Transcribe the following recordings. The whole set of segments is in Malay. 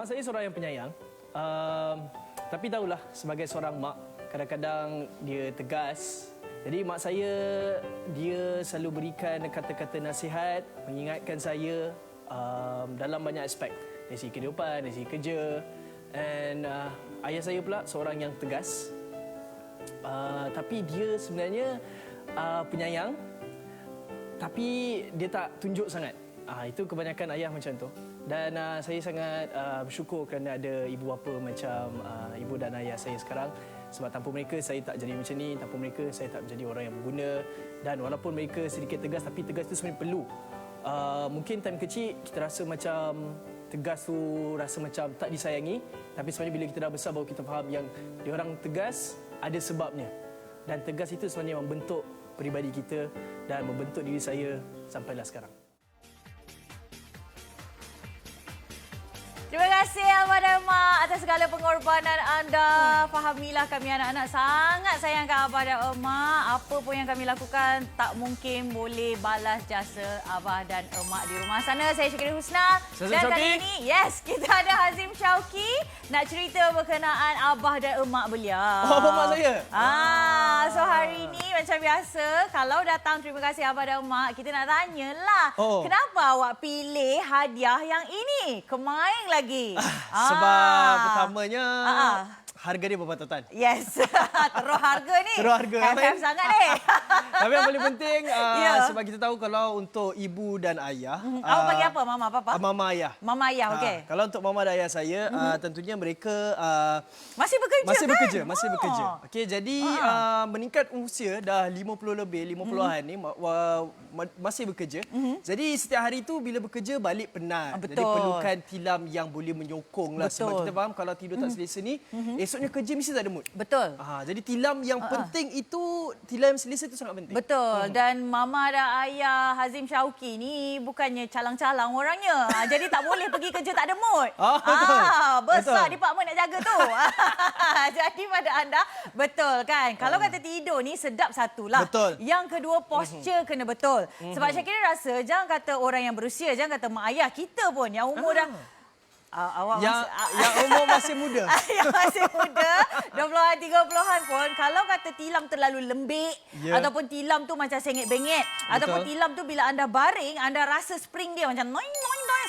Mak saya seorang yang penyayang. Tapi tahulah, sebagai seorang mak, kadang-kadang dia tegas. Jadi mak saya, dia selalu berikan kata-kata nasihat, mengingatkan saya dalam banyak aspek. Dari segi kehidupan, dari segi kerja. Dan ayah saya pula seorang yang tegas. Tapi dia sebenarnya penyayang. Tapi dia tak tunjuk sangat. Itu kebanyakan ayah macam tu. Dan saya sangat bersyukur kerana ada ibu bapa macam ibu dan ayah saya sekarang. Sebab tanpa mereka saya tak jadi macam ni, tanpa mereka saya tak menjadi orang yang berguna. Dan walaupun mereka sedikit tegas, tapi tegas itu sebenarnya perlu. Mungkin time kecil kita rasa macam tegas tu rasa macam tak disayangi. Tapi sebenarnya bila kita dah besar baru kita faham yang diorang tegas ada sebabnya. Dan tegas itu sebenarnya membentuk peribadi kita dan membentuk diri saya sampailah sekarang. Terima kasih Abah dan Mak atas segala pengorbanan anda. Fahamilah kami anak-anak sangat sayang kat Abah dan Mak. Apa pun yang kami lakukan tak mungkin boleh balas jasa Abah dan Mak di rumah sana. Saya Syakira Husna. Dan kali ini, kita ada Hazim Shauki nak cerita berkenaan Abah dan Mak beliau. Oh, Mak saya? So hari ini macam biasa, kalau datang terima kasih Abah dan Mak, kita nak tanyalah. Kenapa awak pilih hadiah yang ini? Kemain lagi. Sebab pertamanya harga dia berpatutan. Yes. Terus harga ni. Terus harga. Have sangat ni. Tapi yang paling penting sebab kita tahu kalau untuk ibu dan ayah. Awak panggil apa? Mama, papa? Mama, ayah. Mama, ayah, okey. Kalau untuk mama dan ayah saya, tentunya mereka masih bekerja Masih bekerja. Okey, jadi meningkat usia dah 50 lebih, 50-an ni masih bekerja. Jadi setiap hari tu bila bekerja balik penat. Betul. Jadi perlukan tilam yang boleh menyokong lah. Betul. Sebab kita faham kalau tidur tak selesa ni, esoknya kerja mesti tak ada mood. Betul. Jadi tilam yang penting itu, tilam yang selesa itu sangat penting. Betul. Dan mama dan ayah Hazim Shauki ni bukannya calang-calang orangnya. Jadi tak boleh pergi kerja tak ada mood. Besar department nak jaga tu. Jadi pada anda, betul kan? Kalau kata tidur ni sedap satulah. Betul. Yang kedua, posture kena betul. Sebab Syakira rasa, jangan kata orang yang berusia, jangan kata mak ayah, kita pun yang umur dah... awak yang umur masih muda. Yang masih muda, 20-an, 30-an pun, kalau kata tilam terlalu lembik, ataupun tilam tu macam sengit-bengit, ataupun tilam tu bila anda baring, anda rasa spring dia macam noing,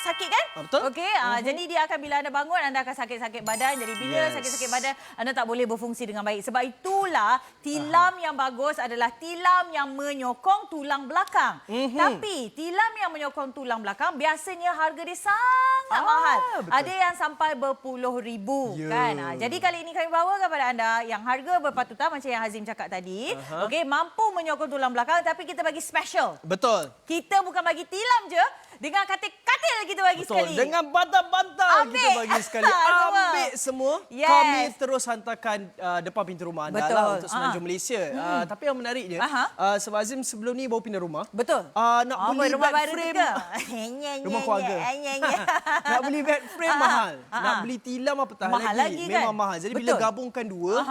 sakit kan? Betul. Okey, jadi dia akan bila anda bangun, anda akan sakit-sakit badan. Jadi bila sakit-sakit badan, anda tak boleh berfungsi dengan baik. Sebab itulah, tilam yang bagus adalah tilam yang menyokong tulang belakang. Tapi, tilam yang menyokong tulang belakang, biasanya harga dia sangat mahal. Betul. Ada yang sampai berpuluh ribu kan. Jadi kali ini kami bawa kepada anda yang harga berpatutan macam yang Hazim cakap tadi. Okey, mampu menyokong tulang belakang tapi kita bagi special. Betul. Kita bukan bagi tilam je, dengan katil-katil kita bagi sekali. Dengan bantal-bantal kita bagi sekali. Ambil semua. Kami terus hantarkan depan pintu rumah anda lah untuk Semenanjung Malaysia. Tapi yang menariknya, sebab Azim sebelum ni baru pindah rumah. Betul. Nak beli rumah bed baru frame. juga. Rumah keluarga. Nak beli bed frame mahal. Nak beli tilam apatah mahal lagi kan? Memang mahal. Jadi bila gabungkan dua,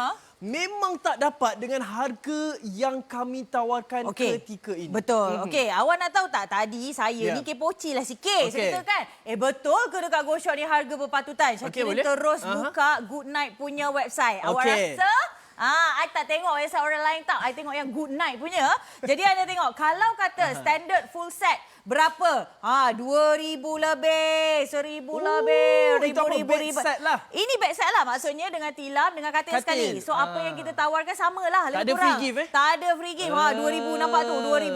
memang tak dapat dengan harga yang kami tawarkan ketika ini. Betul. Okey, awak nak tahu tak tadi saya ni kepoci lah sikit. Saya kata kan, betul ke dekat GoShop ni harga berpatutan? Syakira terus buka Good Night punya website. Awak rasa? I tak tengok website orang lain tak. I tengok yang Good Night punya. Jadi anda tengok, kalau kata standard full set, berapa? 2,000 lebih, 1,000 lebih, ribu. Set lah. Ini bed set lah maksudnya dengan tilam, dengan katil sekali. So apa yang kita tawarkan samalah. Tak ada free gift Tak ada free gift. 2,000 nampak tu. 2,000.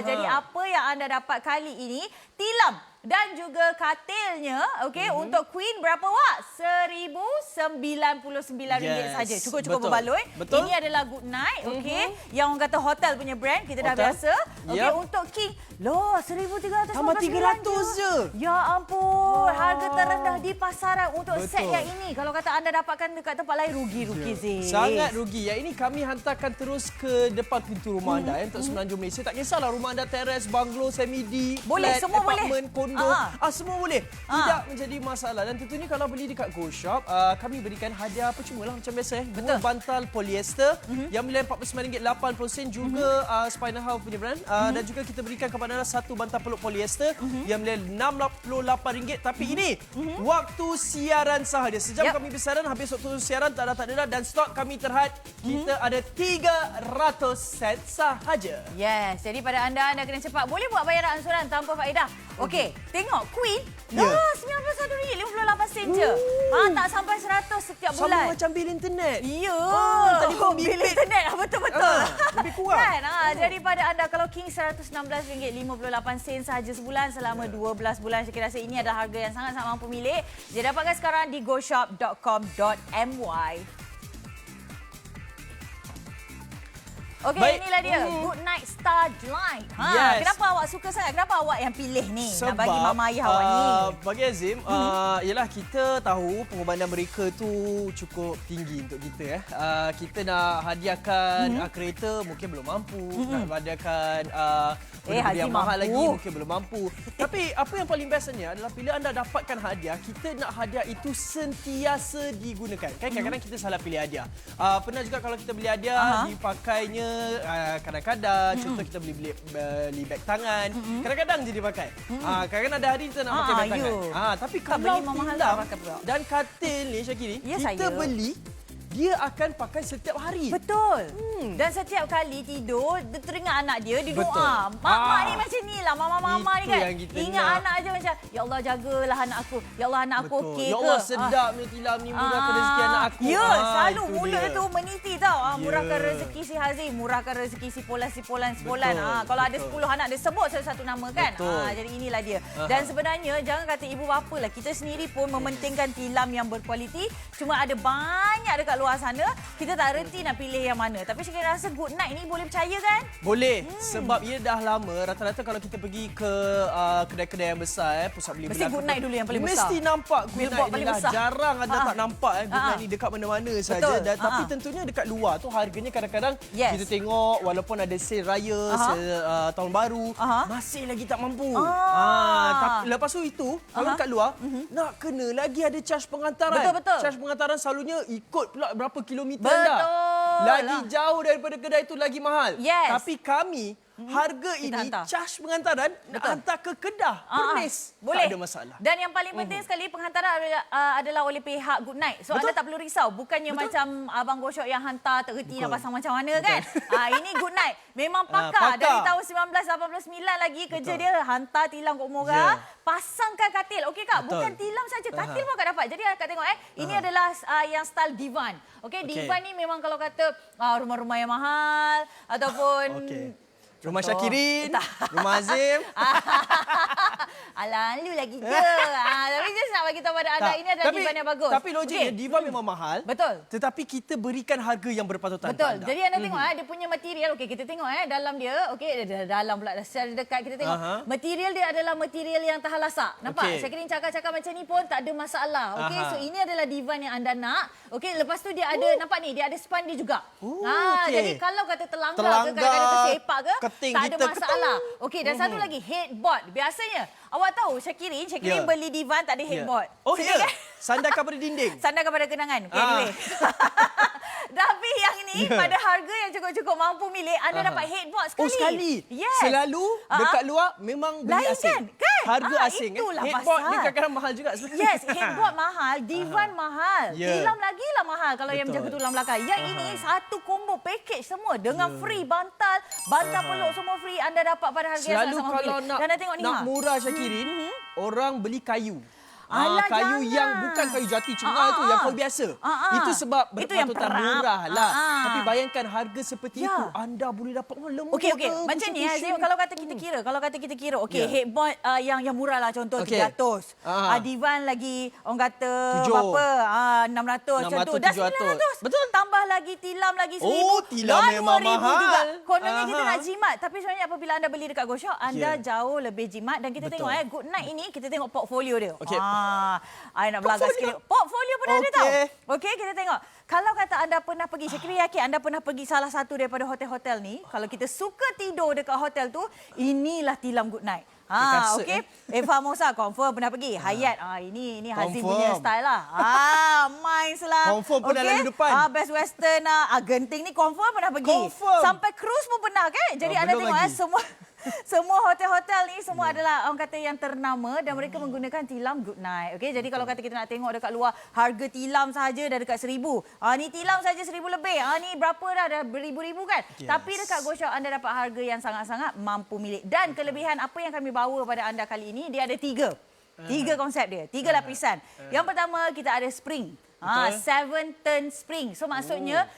Jadi apa yang anda dapat kali ini, tilam dan juga katilnya, untuk Queen berapa wak? RM1,099 saja. Cukup berbaloi. Betul. Ini adalah Good Night, Yang orang kata hotel punya brand, kita dah biasa. Untuk King, loh, 1,399 tambah 300 je. Ya ampun, harga terendah di di pasaran untuk set Betul. yang ini. Kalau kata anda dapatkan dekat tempat lain, rugi Zee. Sangat rugi. Yang ini kami hantarkan terus ke depan pintu rumah anda untuk Semenanjung Malaysia. Tak kisahlah rumah anda teres, banglo, semi-D, Boleh, flat, semua boleh. apartmen, kondo. Semua boleh. Tidak menjadi masalah. Dan tentunya kalau beli dekat Go Shop, kami berikan hadiah percuma lah macam biasa. Dua bantal polyester yang bernilai RM49.80 juga Spinal Health punya brand. Dan juga kita berikan kepada anda satu bantal peluk polyester yang bernilai RM68. Tapi ini waktu siaran sahaja. Sejam kami bersiaran, habis waktu siaran tak ada dan stok kami terhad. Kita ada 300 set sahaja. Yes, jadi pada anda kena cepat. Boleh buat bayaran ansuran tanpa faedah. Okey, tengok Queen dah RM91.58 je. Tak sampai 100 setiap bulan. Sama macam bil internet. Ya. Telefon bil bimbit. internet. Betul-betul. Lebih kurang. Kan? Jadi pada anda kalau King RM116.58 sahaja sebulan selama 12 bulan. Saya rasa ini adalah harga yang sangat-sangat mampu milik. Dia dapatkan sekarang di goshop.com.my. Okey, inilah dia. Good Night Starlight. Yes. Kenapa awak suka sangat? Kenapa awak yang pilih ni? Sebab, nak bagi mama ayah awak ni? Bagi Azim, ialah kita tahu pengorbanan mereka tu cukup tinggi untuk kita. Kita nak hadiahkan kereta mungkin belum mampu. Nak hadiahkan benda yang mahal lagi mungkin belum mampu. Tapi apa yang paling bestnya adalah bila anda dapatkan hadiah, kita nak hadiah itu sentiasa digunakan. Kan kadang-kadang kita salah pilih hadiah. Pernah juga kalau kita beli hadiah, dipakainya kadang-kadang, contoh kita beli beg tangan, kadang-kadang je dipakai. Kadang-kadang ada hari kita nak pakai beg tangan. Tapi kalau tilam dan katil ni Syakiri, kita beli, dia akan pakai setiap hari. Betul. Dan setiap kali tidur, dia teringat anak dia, dia doa. Mak ni macam ni lah, mama-mama ni kan. Ingat anak aja macam, ya Allah jagalah anak aku. Ya Allah anak aku okey ke. Ya Allah sedap ni tilam ni, murahkan rezeki anak aku. Ya, selalu mulut dia tu meniti tau. Murahkan rezeki si Hazim, murahkan rezeki si Polan. Kalau ada 10 anak, dia sebut satu-satu nama kan. Jadi inilah dia. Dan sebenarnya, jangan kata ibu bapa lah. Kita sendiri pun mementingkan tilam yang berkualiti. Cuma ada banyak dekat luar sana, kita tak reti nak pilih yang mana. Tapi saya rasa Good Night ni boleh percaya kan? Boleh. Sebab ia dah lama, rata-rata kalau kita pergi ke kedai-kedai yang besar, pusat beli mesti Good Night dulu yang paling besar. Mesti nampak Good Night ni lah. Jarang ada tak nampak Good Night ni dekat mana-mana saja. Tapi tentunya dekat luar tu harganya kadang-kadang kita tengok walaupun ada sale raya, sale tahun baru, masih lagi tak mampu. Tapi lepas itu, kalau dekat luar, nak kena lagi ada charge pengantaran. Betul. Charge pengantaran selalunya ikut pula berapa kilometer Betul dah. Lagi jauh daripada kedai itu lagi mahal. Tapi kami harga ini hantar. Charge pengantaran nak hantar ke Kedah, Perlis. Boleh. Tak ada masalah. Dan yang paling penting sekali penghantaran adalah oleh pihak Good Night. So anda tak perlu risau. Bukannya macam Abang Goshop yang hantar terhenti nak pasang macam mana kan. Ini Good Night. Memang pakar. Dari tahun 1989 lagi kerja dia hantar tilam kat Mora. Pasangkan katil. Okey Kak, bukan tilam saja. Katil pun Kak dapat. Jadi Kak tengok ini adalah yang style divan. Okey, divan ni memang kalau kata rumah-rumah yang mahal ataupun rumah Syakirin, rumah Azim. Alah, lu lagi je. Tapi just nak bagi tahu pada anda, ini adalah divan yang bagus. Tapi logiknya, divan memang mahal. Betul. Tetapi kita berikan harga yang berpatutan. Betul. Jadi anda tengok, dia punya material. Okey, kita tengok dalam dia. Okey, dalam pula secara dekat kita tengok. Material dia adalah material yang tahan lasak. Nampak? Syakirin cakap-cakap macam ni pun tak ada masalah. Okey, so ini adalah divan yang anda nak. Okey, lepas tu dia ada, nampak ni, dia ada span dia juga. Jadi kalau kata terlanggar ke, kadang-kadang tersepak ke, tak ada masalah. Okey, dan satu lagi, headboard. Biasanya, awak tahu Syakirin beli divan tak ada headboard. Oh ya, sandarkan pada dinding. Sandarkan pada kenangan. Okey, anyway. Tapi yang ni pada harga yang cukup-cukup mampu milik, anda dapat headboard sekali. Oh, sekali? Yes. Selalu dekat luar memang beli lain asing. Kan? Harga asing. Itulah headboard pasal. ni kadang-kadang mahal juga sebenarnya. Yes, headboard mahal, divan mahal. Tilam lagi lah mahal kalau yang menjaga tulang belakang. Yang ini satu combo package semua dengan free bantal peluk semua free. Anda dapat pada harga yang selalu sama-sama kalau nak murah Syakirin, orang beli kayu. Kayu yang bukan kayu jati cengah tu, yang kayu biasa. Itu sebab berpatutan murah lah. Tapi bayangkan harga seperti itu, anda boleh dapat lembut. Okey. Macam ni Azim, kalau kata kita kira, okey, headboard yang murah lah, contoh 300. Divan lagi orang kata berapa? 600 contoh. Dah 900. Betul. Tambah lagi tilam lagi 1000. Oh, tilam memang mahal juga. Kononnya kita nak jimat, tapi sebenarnya apabila anda beli dekat Go Shop, anda jauh lebih jimat. Dan kita tengok Good Night ini, kita tengok portfolio dia. I nak belagas sikit. Portfolio pun ada tau. Okey, kita tengok. Kalau kata anda pernah pergi, saya kira yakin anda pernah pergi salah satu daripada hotel-hotel ni. Kalau kita suka tidur dekat hotel tu, inilah tilam good night. Okey. Eva Mosa confirm pernah pergi. Hayat, ini Hazim punya style lah. Mice lah. Confirm pernah lalu depan. Best Western, Genting ni confirm pernah pergi. Confirm. Sampai cruise pun pernah kan? Jadi anda tengok semua hotel-hotel ni semua adalah orang kata yang ternama dan mereka menggunakan tilam good night. Okey, jadi kalau kata kita nak tengok dekat luar, harga tilam saja dah dekat 1,000. Ni tilam saja 1,000 lebih. Ni berapa dah beribu-ribu kan? Yes. Tapi dekat Go Shop anda dapat harga yang sangat-sangat mampu milik. Dan kelebihan apa yang kami bawa pada anda kali ini, dia ada 3. 3 konsep dia, 3 lapisan. Yang pertama kita ada spring. 7 turn spring. So maksudnya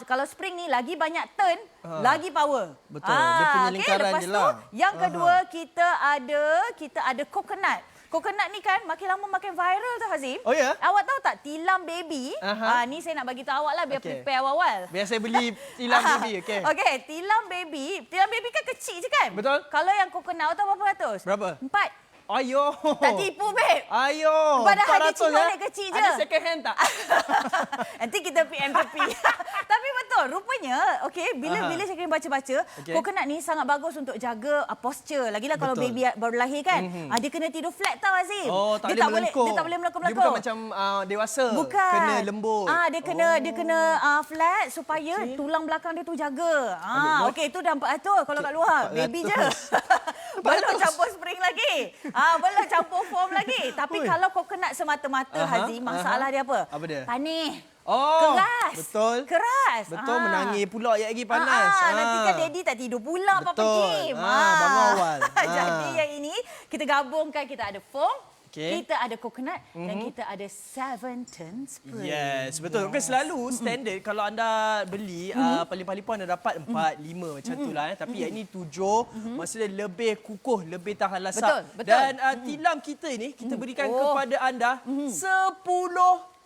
kalau spring ni lagi banyak turn, lagi power. Betul. Dia punya lingkaran lepas je tu, lah. yang kedua kita ada coconut. Coconut ni kan makin lama makin viral tu Hazim. Oh ya? Awak tahu tak tilam baby? Ni saya nak bagi tahu awak lah biar prepare awal-awal. Biar saya beli tilam baby, okey. Okey, tilam baby kan kecil je kan? Betul. Kalau yang coconut tahu berapa ratus? Berapa? 4. Ayo. Tak tipu, babe. Ayo. Padahal dia cuma kecil je. Ada second hand tak? Nanti kita PM-PP. Tapi betul, rupanya, okey, bila saya kena baca-baca, coconut ni sangat bagus untuk jaga posture. Lagilah kalau baby baru lahir kan, dia kena tidur flat tau, Azim. Tak dia melengkung. Dia tak boleh melengkung-melengkung. Dia bukan macam dewasa. Bukan. Kena lembut. Dia kena flat supaya tulang belakang dia tu jaga. Okey, itu dah 400 kalau kat luar. Baby je. Belum campur spring lagi. Belum campur foam lagi. Tapi kalau coconut semata-mata, Hazim, masalah dia apa? Apa dia? Panih. Keras. Betul. Keras. Betul, menangis pula lagi panas. Nanti kan daddy tak tidur pula apa pergi. Bangun awal. Jadi yang ini kita gabungkan, kita ada foam, kita ada coconut dan kita ada 7 turn spring. Yes, betul. Yes. Selalu standard kalau anda beli paling-paling pun anda dapat 4, 5 macam tu lah. Tapi yang ini 7, maksudnya lebih kukuh, lebih tahan lasak. Betul. Dan tilam kita ini kita berikan kepada anda 10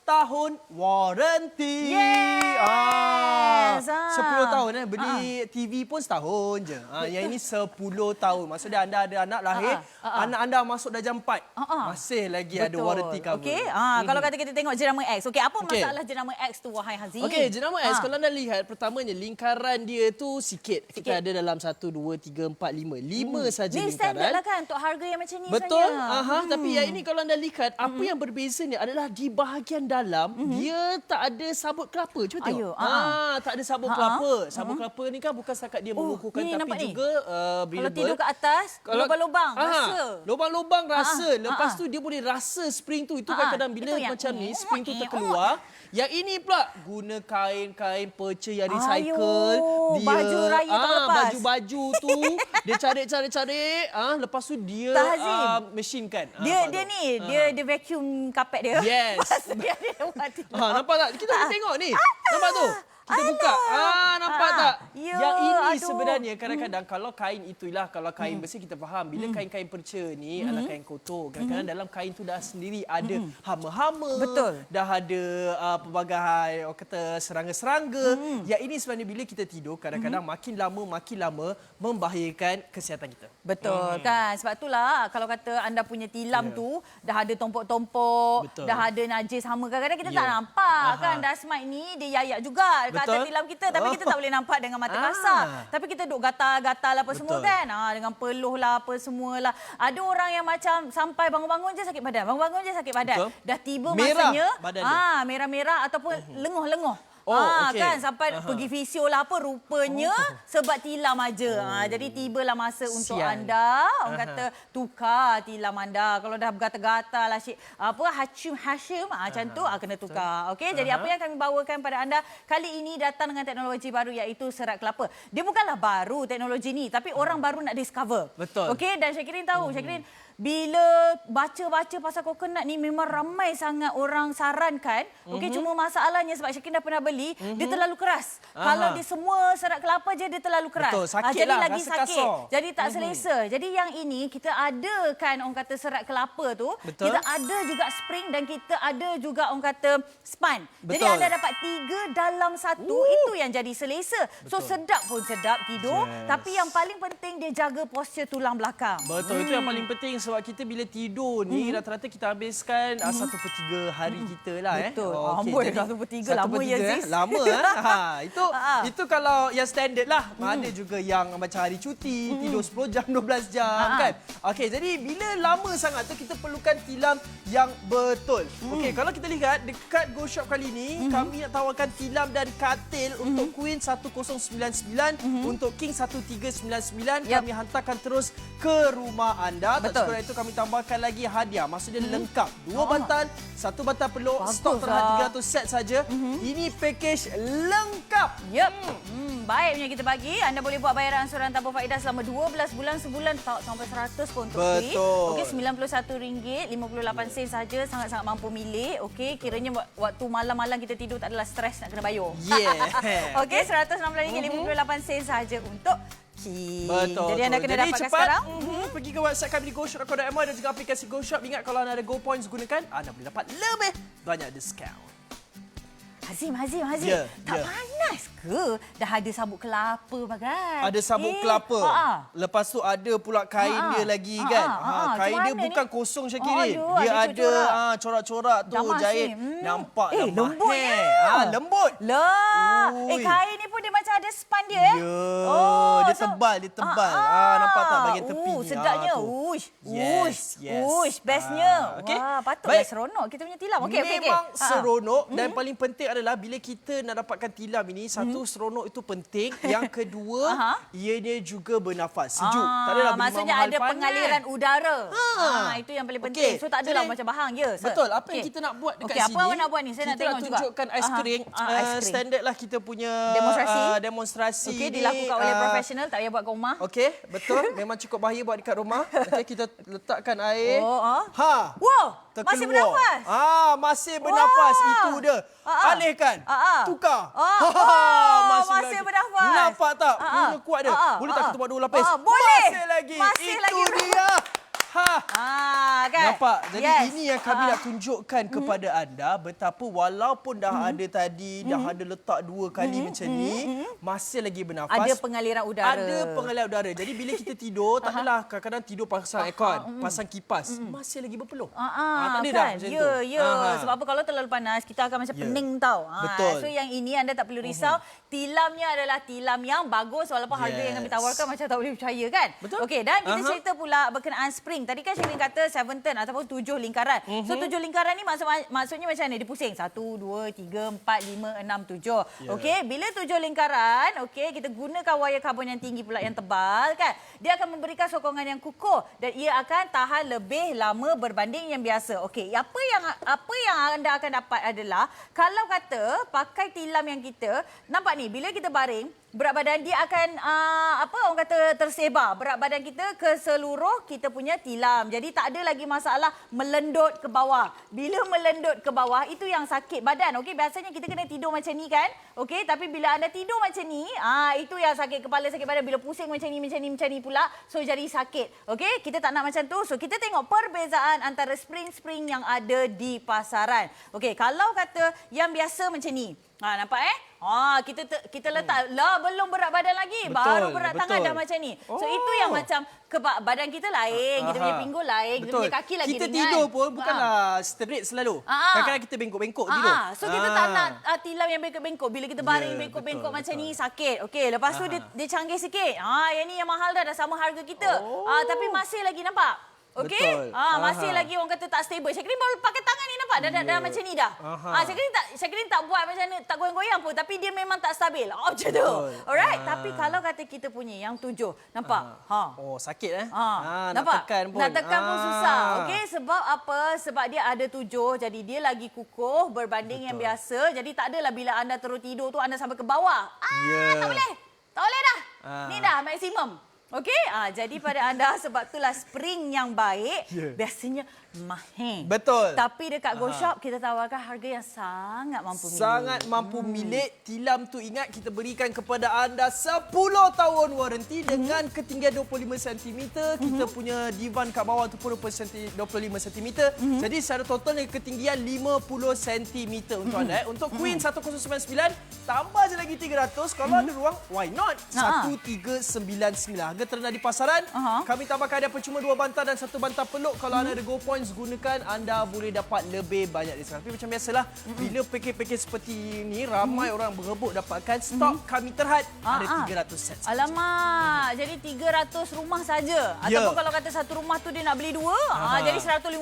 tahun waranti. Yes. 10 tahun beli TV pun setahun je. Yang ini 10 tahun. Maksudnya anda ada anak lahir, anak anda masuk darjah 4. Masih lagi ada waranti cover. Okey. Kalau kata kita tengok jenama X. Okey, apa masalah jenama X tu wahai Hazim? Okey, jenama X kalau anda lihat pertamanya lingkaran dia tu sikit. Kita ada dalam 1 2 3 4 5. 5 saja lingkaran. Ni standard lah kan untuk harga yang macam ni saja. Betul. Tapi yang ini kalau anda lihat apa yang berbeza ni adalah di bahagian dalam dia tak ada sabut kelapa. Cuba tengok. Tak ada sabut kelapa. Sabut kelapa ni kan bukan setakat dia mengukuhkan tapi juga breathable. Kalau tidur ke atas, lubang-lubang rasa. Lubang-lubang rasa. Lepas tu dia boleh rasa spring tu. Itu kadang-kadang bila macam ni spring tu terkeluar. Yang ini pula guna kain-kain perca yang recycle. Dia baju raya tak lepas. Baju-baju tu dia cari-cari. Lepas tu dia mesinkan. Dia vacuum kapet dia. Yes. Nampak tak? Kita boleh tengok ni. Nampak tu? Kita buka. Nampak tak? Yang ini sebenarnya kadang-kadang kalau kain itulah, kalau kain besi kita faham. Bila kain-kain perca ni adalah kain kotor. Kadang-kadang dalam kain tu dah sendiri ada hama-hama. Betul. Dah ada pelbagai orang kata serangga-serangga. Yang ini sebenarnya bila kita tidur kadang-kadang makin lama membahayakan kesihatan kita. Betul kan? Sebab itulah kalau kata anda punya tilam tu dah ada tompok-tompok, dah ada najis hama. Kadang-kadang kita tak nampak kan. Dust mite ni dia yayak juga kat atas tilam kita. Tapi kita tak boleh nampak dengan mata kasar. Tapi kita duk gatal-gatal apa semua kan. Dengan peluh lah apa semualah. Ada orang yang macam sampai bangun-bangun je sakit badan. Bangun-bangun je sakit badan. Dah tiba masanya merah-merah ataupun lenguh-lenguh. Kan sampai pergi fisio lah apa rupanya sebab tilam aja. Jadi tibalah masa untuk anda orang kata tukar tilam anda. Kalau dah bergatal-gatal lah Hashim macam tu kena tukar. Okey, jadi apa yang kami bawakan pada anda kali ini datang dengan teknologi baru iaitu serat kelapa. Dia bukanlah baru teknologi ni tapi orang baru nak discover. Betul. Okey, dan Syakirin tahu Syakirin bila baca-baca pasal coconut ni memang ramai sangat orang sarankan. Okey, cuma masalahnya sebab Syakirin dah pernah beli, dia terlalu keras. Kalau dia semua serat kelapa je dia terlalu keras. Betul, sakit jadi lah, lagi rasa sakit. kasar. Jadi tak selesa. Jadi yang ini kita adakan orang kata serat kelapa tu, kita ada juga spring dan kita ada juga orang kata span. Jadi anda dapat 3 dalam 1, itu yang jadi selesa. So sedap pun sedap tidur, tapi yang paling penting dia jaga postur tulang belakang. Betul, itu yang paling penting sebab kita bila tidur ni rata-rata kita habiskan 1/3 hari kita lah. Betul. Okey, jadi 1/3 lama ya, Aziz. Lama itu kalau yang standard lah. Ada juga yang macam hari cuti, tidur 10 jam, 12 jam kan. Okey, jadi bila lama sangat tu kita perlukan tilam yang betul. Okey, kalau kita lihat dekat Go Shop kali ni, kami nak tawarkan tilam dan katil untuk Queen 1099, untuk King 1399. Kami hantarkan terus ke rumah anda. Tak cukup itu, kami tambahkan lagi hadiah. Maksudnya lengkap. 2 bantal, 1 bantal peluk, stok terhad 300 set saja. Ini package lengkap. Baiknya kita bagi. Anda boleh buat bayaran angsuran tanpa faedah selama 12 bulan, sebulan tak sampai 100 pun untuk free. Okey, RM91.58 saja, sangat-sangat mampu milik. Okey, kiranya waktu malam-malam kita tidur tak adalah stres nak kena bayar. Okey, RM116.58 saja untuk King. Betul. Jadi anda kena dapatkan cepat, sekarang. Pergi ke website kami di goshop.com.my dan juga aplikasi Go Shop. Ingat, kalau anda ada Go Points gunakan, anda boleh dapat lebih banyak diskaun. Hazim. Tak panas ke? Dah ada sabuk kelapa bagai. Ada sabuk kelapa. Lepas tu ada pula kain dia lagi kan. Kain dia bukan kosong Syakiri. Dia ada corak-corak tu jahit. Nampak lembut. Lembut. Lah. Kain ni pun dia macam ada span dia dia tebal. Nampak tak bahagian tepi ni? Sedapnya. Bestnya. Wah, patutlah seronok kita punya tilam. Memang seronok dan paling penting adalah bila kita nak dapatkan tilam ini, satu, seronok itu penting. Yang kedua, ianya juga bernafas. Sejuk. Tak adalah maksudnya ada pengaliran udara. Itu yang paling penting. So tak adalah macam bahang je. Betul. Apa yang kita nak buat dekat sini? Apa awak nak buat ni? Saya nak tengok juga. Kita nak tunjukkan ais kering. Standard lah kita punya demonstrasi. Okey, dilakukan oleh profesional. Tak payah buat kat rumah. Okey, betul. Memang cukup bahaya buat dekat rumah. Okey, kita letakkan air. Wow. Masih bernafas. Masih bernafas. Itu dia. Alihkan. Tukar. Masih bernafas. Nampak tak? Punya kuat dia. Boleh tak kita buat 2 lapis? Boleh. Masih lagi. Itu dia. Kan? Nampak? Jadi ini yang kami nak tunjukkan kepada anda, betapa walaupun dah ada tadi, dah ada letak 2 kali macam ni, masih lagi bernafas. Ada pengaliran udara. Jadi bila kita tidur, tak adalah kadang-kadang tidur pasang aircon, pasang kipas, masih lagi berpeluh. Tak ada dah macam tu. Sebab apa, kalau terlalu panas, kita akan macam pening tau. Betul. So yang ini anda tak perlu risau. Tilamnya adalah tilam yang bagus, walaupun harga yang kami tawarkan macam tak boleh percaya kan? Betul. Okey, dan kita cerita pula berkenaan spring. Tadi kan Syahril kata 7 turn ataupun 7 lingkaran. So 7 lingkaran ni maksudnya macam mana? Dia pusing. 1, 2, 3, 4, 5, 6, 7. Okey, bila 7 lingkaran, okey, kita gunakan wayar karbon yang tinggi pula, yang tebal kan. Dia akan memberikan sokongan yang kukuh dan ia akan tahan lebih lama berbanding yang biasa. Okey, apa yang anda akan dapat adalah, kalau kata pakai tilam yang kita, nampak ni, bila kita baring, berat badan dia akan orang kata tersebar berat badan kita ke seluruh kita punya tilam. Jadi tak ada lagi masalah melendut ke bawah. Bila melendut ke bawah, itu yang sakit badan. Okey, biasanya kita kena tidur macam ni kan? Okey, tapi bila anda tidur macam ni, itu yang sakit kepala, sakit badan. Bila pusing macam ni pula, so jadi sakit. Okey, kita tak nak macam tu. So kita tengok perbezaan antara spring-spring yang ada di pasaran. Okey, kalau kata yang biasa macam ni. Nampak kita letak belum berat badan lagi. Baru berat tangan dah macam ni. So itu yang macam badan kita lain, kita punya pinggul lain, kita punya kaki lagi kita ringan. Kita tidur pun bukanlah straight selalu. Kadang-kadang kita bengkok-bengkok tidur. So kita tak nak tilam yang bengkok-bengkok. Bila kita baring bengkok-bengkok macam ni, sakit. Okey, lepas tu dia canggih sikit. Yang ni yang mahal dah sama harga kita. Tapi masih lagi nampak. Okey? Masih lagi orang kata tak stable. Syakrin baru pakai tangan ni, nampak? Dah macam ni dah. Syakrin tak buat macam ni, tak goyang-goyang pun. Tapi dia memang tak stabil. Macam tu. Alright? Tapi kalau kata kita punya yang 7, nampak? Sakit nampak? Nak tekan pun. Nak tekan pun susah. Okey? Sebab apa? Sebab dia ada 7. Jadi dia lagi kukuh berbanding yang biasa. Jadi tak adalah bila anda terus tidur tu anda sampai ke bawah. Tak boleh. Tak boleh dah. Ni dah maksimum. Okey, jadi pada anda, sebab itulah spring yang baik biasanya mahal. Betul. Tapi dekat Go Shop kita tawarkan harga yang sangat mampu milik. Sangat mampu milik. Tilam tu ingat kita berikan kepada anda 10 tahun waranti dengan ketinggian 25 cm. Kita punya divan kat bawah tu pun 25 cm. Jadi secara total ketinggian 50 cm untuk anda. Untuk Queen 1099 tambah je lagi 300. Kalau ada ruang, why not? 1399. harga terendah di pasaran. Kami tambahkan ada percuma 2 bantal dan 1 bantal peluk. Kalau anda ada Go Points, gunakan, anda boleh dapat lebih banyak diskaun. Tapi macam biasalah, bila pakej-pakej seperti ini, ramai orang berebut dapatkan. Stok kami terhad ada 300 set. Alamak, jadi 300 rumah saja. Ataupun kalau kata satu rumah tu dia nak beli 2, jadi 150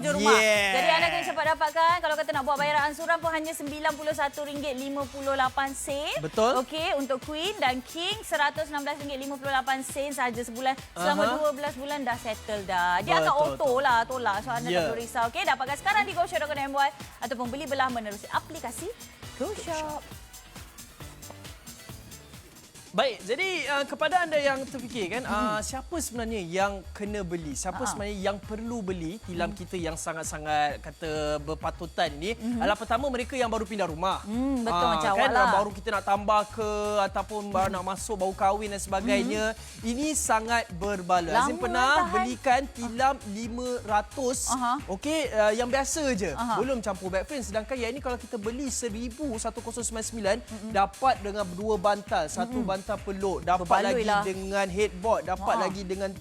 je rumah. Jadi anda kena cepat dapatkan. Kalau kata nak buat bayaran ansuran pun hanya RM91.58. Betul. Okey, untuk Queen dan King RM116.58 saja sebulan. Selama 12 bulan dah settle dah. Dia akan auto lah tolak. So anda tak perlu risau. Okey, dapatkan sekarang di goshop.com.my ataupun beli belah menerusi aplikasi GoShop. Baik, jadi kepada anda yang terfikir kan, siapa sebenarnya yang kena beli? Siapa sebenarnya yang perlu beli tilam kita yang sangat-sangat kata berpatutan ni? Adalah pertama mereka yang baru pindah rumah. Betul macam kan, awak lah. Baru kita nak tambah ke ataupun baru nak masuk, baru kahwin dan sebagainya. Ini sangat berbala. Azim pernah belikan tilam 500, okey, yang biasa je. Belum campur backframe. Sedangkan yang ini kalau kita beli 1,1099, dapat dengan 2 bantal, 1 bantal peluk, dapat lagi dengan headboard, dapat lagi dengan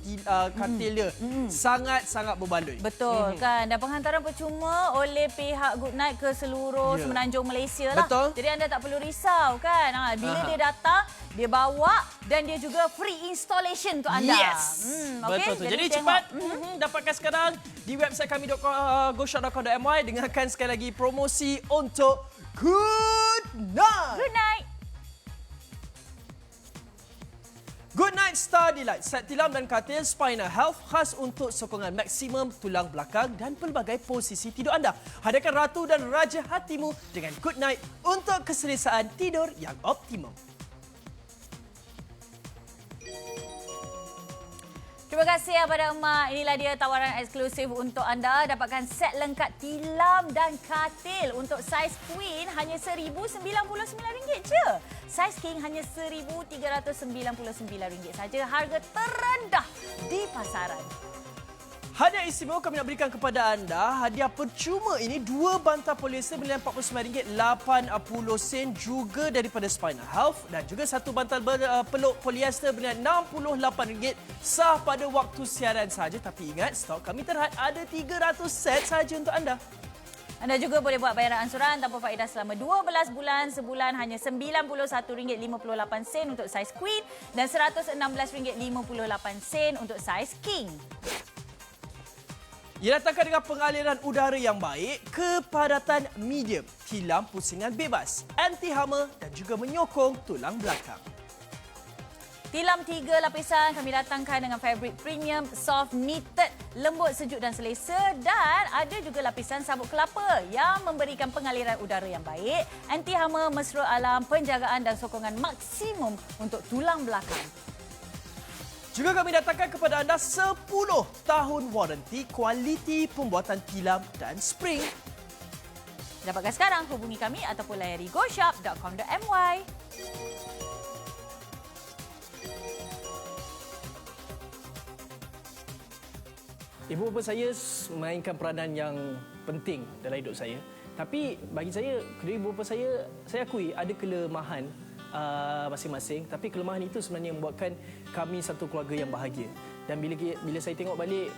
katil dia. Sangat-sangat berbaloi. Betul kan. Dan penghantaran percuma oleh pihak Good Night ke seluruh Semenanjung Malaysia lah. Betul. Jadi anda tak perlu risau kan. Bila dia datang, dia bawa dan dia juga free installation untuk anda. Yes. Okay? Betul tu. Jadi cepat dapatkan sekarang di website kami goshop.com.my. Dengarkan sekali lagi promosi untuk Good Night. Good Night. Good Night Star Delight. Set tilam dan katil Spina Health khas untuk sokongan maksimum tulang belakang dan pelbagai posisi tidur anda. Hadiahkan ratu dan raja hatimu dengan Good Night untuk keselesaan tidur yang optimum. Terima kasih kepada Emak. Inilah dia tawaran eksklusif untuk anda. Dapatkan set lengkap tilam dan katil untuk saiz Queen hanya RM1,099 je. Saiz King hanya RM1,399 saja. Harga terendah di pasaran. Hadiah istimewa kami nak berikan kepada anda. Hadiah percuma ini 2 bantal polyester bernilai RM49.80 juga daripada Spina Health dan juga 1 bantal peluk polyester bernilai RM68 sah pada waktu siaran saja. Tapi ingat, stok kami terhad ada 300 set saja untuk anda. Anda juga boleh buat bayaran ansuran tanpa faedah selama 12 bulan. Sebulan hanya RM91.58 untuk saiz Queen dan RM116.58 untuk saiz King. Ia datangkan dengan pengaliran udara yang baik, kepadatan medium, tilam pusingan bebas, anti-hama dan juga menyokong tulang belakang. Tilam 3 lapisan kami datangkan dengan fabric premium, soft knitted, lembut, sejuk dan selesa. Dan ada juga lapisan sabuk kelapa yang memberikan pengaliran udara yang baik, anti-hama, mesra alam, penjagaan dan sokongan maksimum untuk tulang belakang. Juga kami datangkan kepada anda 10 tahun waranti kualiti pembuatan tilam dan spring. Dapatkan sekarang, hubungi kami ataupun layari goshop.com.my. Ibu bapa saya mainkan peranan yang penting dalam hidup saya. Tapi bagi saya, kedua ibu bapa saya akui ada kelemahan masing-masing, tapi kelemahan itu sebenarnya membuatkan kami satu keluarga yang bahagia. Dan bila saya tengok balik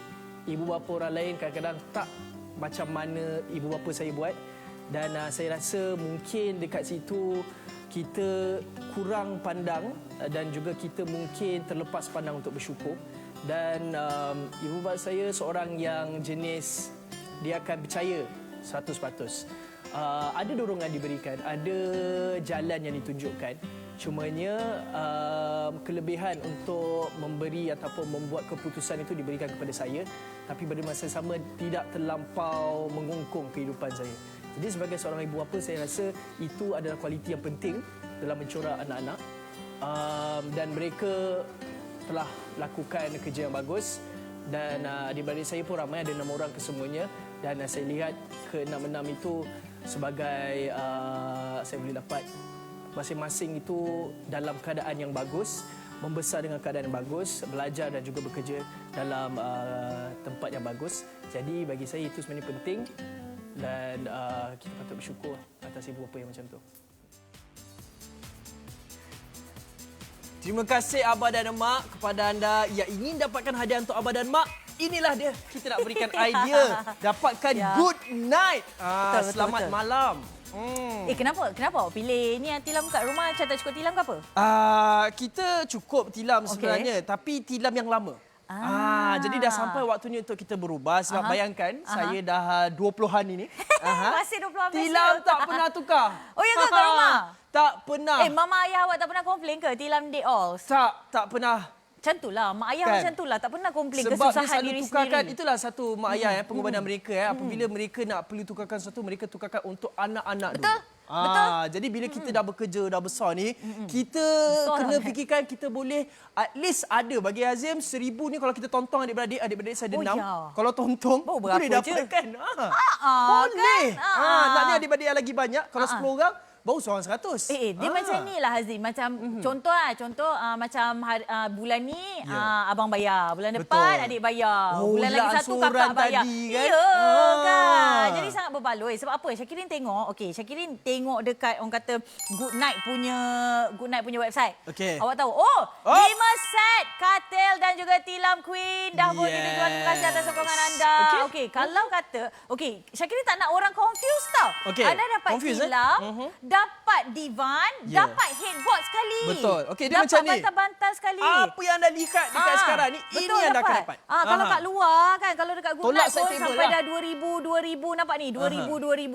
ibu bapa orang lain kadang-kadang tak macam mana ibu bapa saya buat, dan saya rasa mungkin dekat situ kita kurang pandang dan juga kita mungkin terlepas pandang untuk bersyukur. Dan ibu bapa saya seorang yang jenis dia akan percaya 100%. Ada dorongan diberikan, ada jalan yang ditunjukkan. Cumanya kelebihan untuk memberi ataupun membuat keputusan itu diberikan kepada saya, tapi pada masa yang sama tidak terlampau mengungkung kehidupan saya. Jadi sebagai seorang ibu bapa, saya rasa itu adalah kualiti yang penting dalam mencorak anak-anak. Dan mereka telah lakukan kerja yang bagus. Dan adik-beradik saya pun ramai, ada 6 orang kesemuanya. Dan saya lihat ke-6 itu sebagai saya boleh dapat masing-masing itu dalam keadaan yang bagus, membesar dengan keadaan yang bagus, belajar dan juga bekerja dalam tempat yang bagus. Jadi bagi saya itu sebenarnya penting dan kita patut bersyukur atas ibu bapa yang macam tu. Terima kasih Abah dan Mak. Kepada anda yang ingin dapatkan hadiah untuk Abah dan Mak, inilah dia. Kita nak berikan idea. Dapatkan good night. Selamat malam. Kenapa awak pilih ni tilam kat rumah macam tak cukup tilam ke apa? Kita cukup tilam sebenarnya, tapi tilam yang lama. Jadi dah sampai waktunya untuk kita berubah. Sebab bayangkan, saya dah 20-an ini. Masih 20-an. Tilam tak pernah tukar. Oh ya ke kat rumah? Tak pernah. Mama ayah awak tak pernah komplain ke tilam dead all? Tak pernah. Macam itulah, mak ayah Kan? macam itulah. Tak pernah komplain Sebab kesusahan dia selalu diri tukarkan, sendiri. itulah satu mak ayah pengorbanan mereka. Apabila mereka nak perlu tukarkan sesuatu, mereka tukarkan untuk anak-anak dulu. Betul. Jadi bila kita dah bekerja, dah besar ni, kita kena fikirkan kita boleh at least ada bagi Azim 1,000 ni kalau kita tontong adik-beradik saya ada 6. Ya. Kalau tontong, berapa boleh je? dapatkan. Boleh. Kan? Naknya adik-beradik yang lagi banyak, kalau 10 orang, baru seorang 100. Dia macam ni lah Hazim. Macam contoh macam bulan ni abang bayar. Bulan depan adik bayar. Bulan lagi satu kakak bayar. Tadi, kan? Ya kan. Jadi sangat berbaloi. Sebab apa? Syakirin tengok. Syakirin tengok dekat orang kata Good Night punya website. Awak tahu? 5 set katil dan juga tilam Queen dah pun kita jual. Terima kasih atas sokongan anda. Kalau kata Syakirin tak nak orang confused tau. Anda dapat tilam, dapat divan, dapat headboard sekali. Betul. Dia dapat macam ni. Dapat bantal-bantal sekali. Apa yang anda lihat dekat sekarang ni, ini yang anda akan dapat. Kalau kat luar kan, kalau dekat Good Night pun sampai dah 2,000, nampak ni? 2,000, 1,000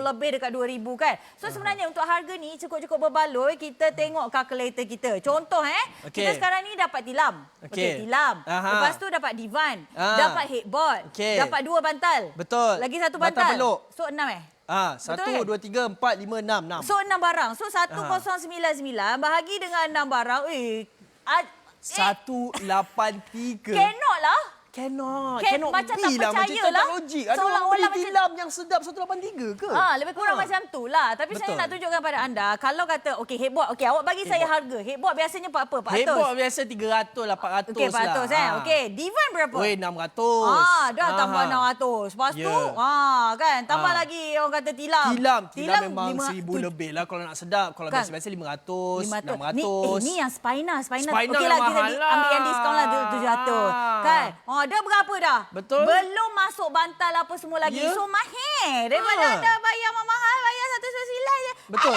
lebih dekat 2,000 kan. So sebenarnya untuk harga ni cukup-cukup berbaloi, kita tengok kalkulator kita. Contoh kita sekarang ni dapat tilam. Tilam. Lepas tu dapat divan, dapat headboard, dapat 2 bantal. Betul. Lagi 1 bantal. Peluk. So 6 1, 2, 3, 4, 5, 6. So 6 barang. So 1,099 bahagi dengan 6 barang. 183. Cannot lah. Cannot macam be tak lah. percaya Macam lah. logik. Ada orang beli tilam yang sedap 183 ke? Lebih kurang macam tu lah. Tapi saya nak tunjukkan pada anda. Kalau kata, headboard. Awak bagi saya harga. Headboard biasanya berapa? 400? Headboard biasa 300 lah, 400 lah. 400 Divan berapa? 600. Dah tambah 600. Lepas tu, kan, tambah lagi orang kata tilam. Tilam memang 1,000 lebih lah kalau nak sedap. Kalau biasa-biasa 500, 600. Ni yang Spina. Spina lah, mahal kita lah. ambil yang diskaun lah 700. Kan? Dah berapa dah? Betul. Belum masuk bantal apa semua lagi. So mahal. Daripada anda bayar mahal, bayar 199 je. Betul.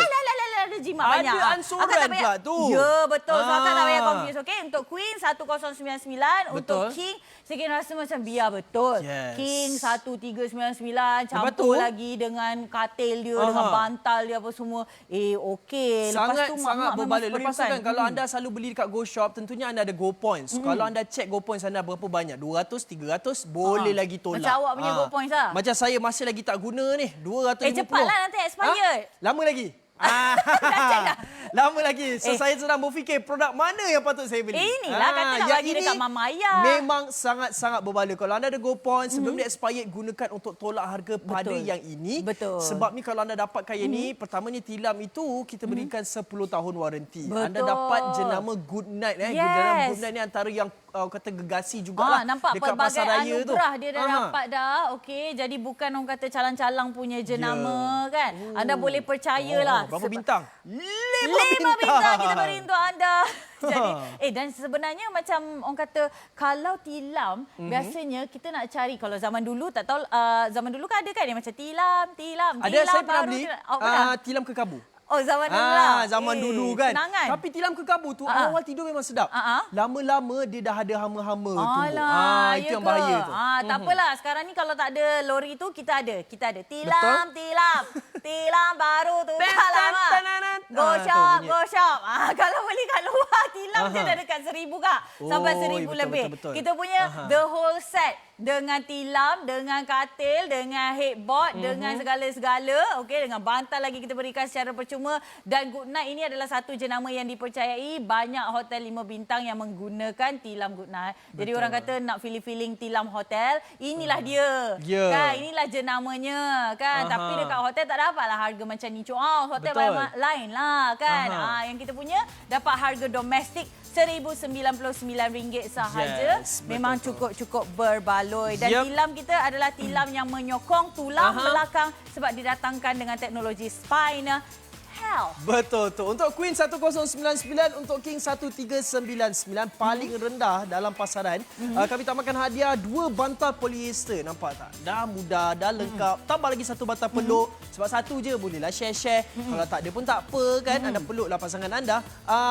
Ada jimat banyak. Ada ansuran pula tu. Ya, betul. So akak tak payah confuse. Untuk Queen 1099, untuk King saya rasa macam biar betul. King 1399, campur lagi dengan katil dia, dengan bantal dia apa semua. Lepas tu sangat berbaloi. Lepas tu kan, kalau Hmm. anda selalu beli dekat Go Shop, tentunya anda ada Go Points. Kalau anda check Go Points anda berapa banyak, 200, 300, boleh lagi tolak. Macam awak punya Go Points lah. Macam saya masih lagi tak guna ni, 250. Cepatlah nanti expired. Lama lagi. Lama lagi. So saya sedang berfikir produk mana yang patut saya beli. Inilah kata nak bagi dekat mama ayah. Memang sangat-sangat berbaloi. Kalau anda ada Go Points, sebelum dia expired, gunakan untuk tolak harga pada yang ini. Betul. Sebab ni kalau anda dapatkan yang ni, pertamanya tilam itu kita berikan 10 tahun waranti. Anda dapat jenama Good Night. Jenama Good Night ni antara yang kata gegasi jugalah nampak dekat pelbagai pasaraya tu. anugerah dia dah dapat dah. Jadi bukan orang kata calang-calang punya jenama kan. Anda boleh percayalah. Berapa bintang? 5 bintang kita beri untuk anda. Jadi, dan sebenarnya macam orang kata kalau tilam biasanya kita nak cari, kalau zaman dulu tak tahu, zaman dulu kan ada kan dia macam tilam ada, saya pernah beli tilam kekabu. Zaman dulu lah. Zaman dulu kan. Senangan. Tapi tilam kekabu tu awal tidur memang sedap. Lama-lama dia dah ada hama-hama tumbuh. Itu yang bahaya tu. Tak apalah. Sekarang ni kalau tak ada lori tu, kita ada. Tilam baru tu. Go shop. Kalau beli kat luar, tilam je dah dekat 1,000 kak. Sampai 1,000 lebih. Betul. Kita punya the whole set. Dengan tilam, dengan katil, dengan headboard, dengan segala-segala. Dengan bantal lagi kita berikan secara percuma. Dan Good Night ini adalah satu jenama yang dipercayai. Banyak hotel 5 bintang yang menggunakan tilam Good Night. Jadi orang kata nak feeling-feeling tilam hotel, inilah dia. Kan? Inilah jenamanya. Kan? Tapi dekat hotel tak dapatlah harga macam ni. Hotel lain lah. Kan? Yang kita punya dapat harga domestik RM1,099 sahaja. Memang cukup-cukup berbaloi. Dan tilam kita adalah tilam yang menyokong tulang belakang sebab didatangkan dengan teknologi Spina KL. Betul tu. Untuk Queen 1099, untuk King 1399 paling rendah dalam pasaran. Kami tamatkan hadiah 2 bantal polyester. Nampak tak? Dah mudah, dah lengkap. Tambah lagi 1 bantal peluk. Sebab 1 je bolehlah share-share. Kalau tak ada pun tak apa kan. Anda peluklah pasangan anda.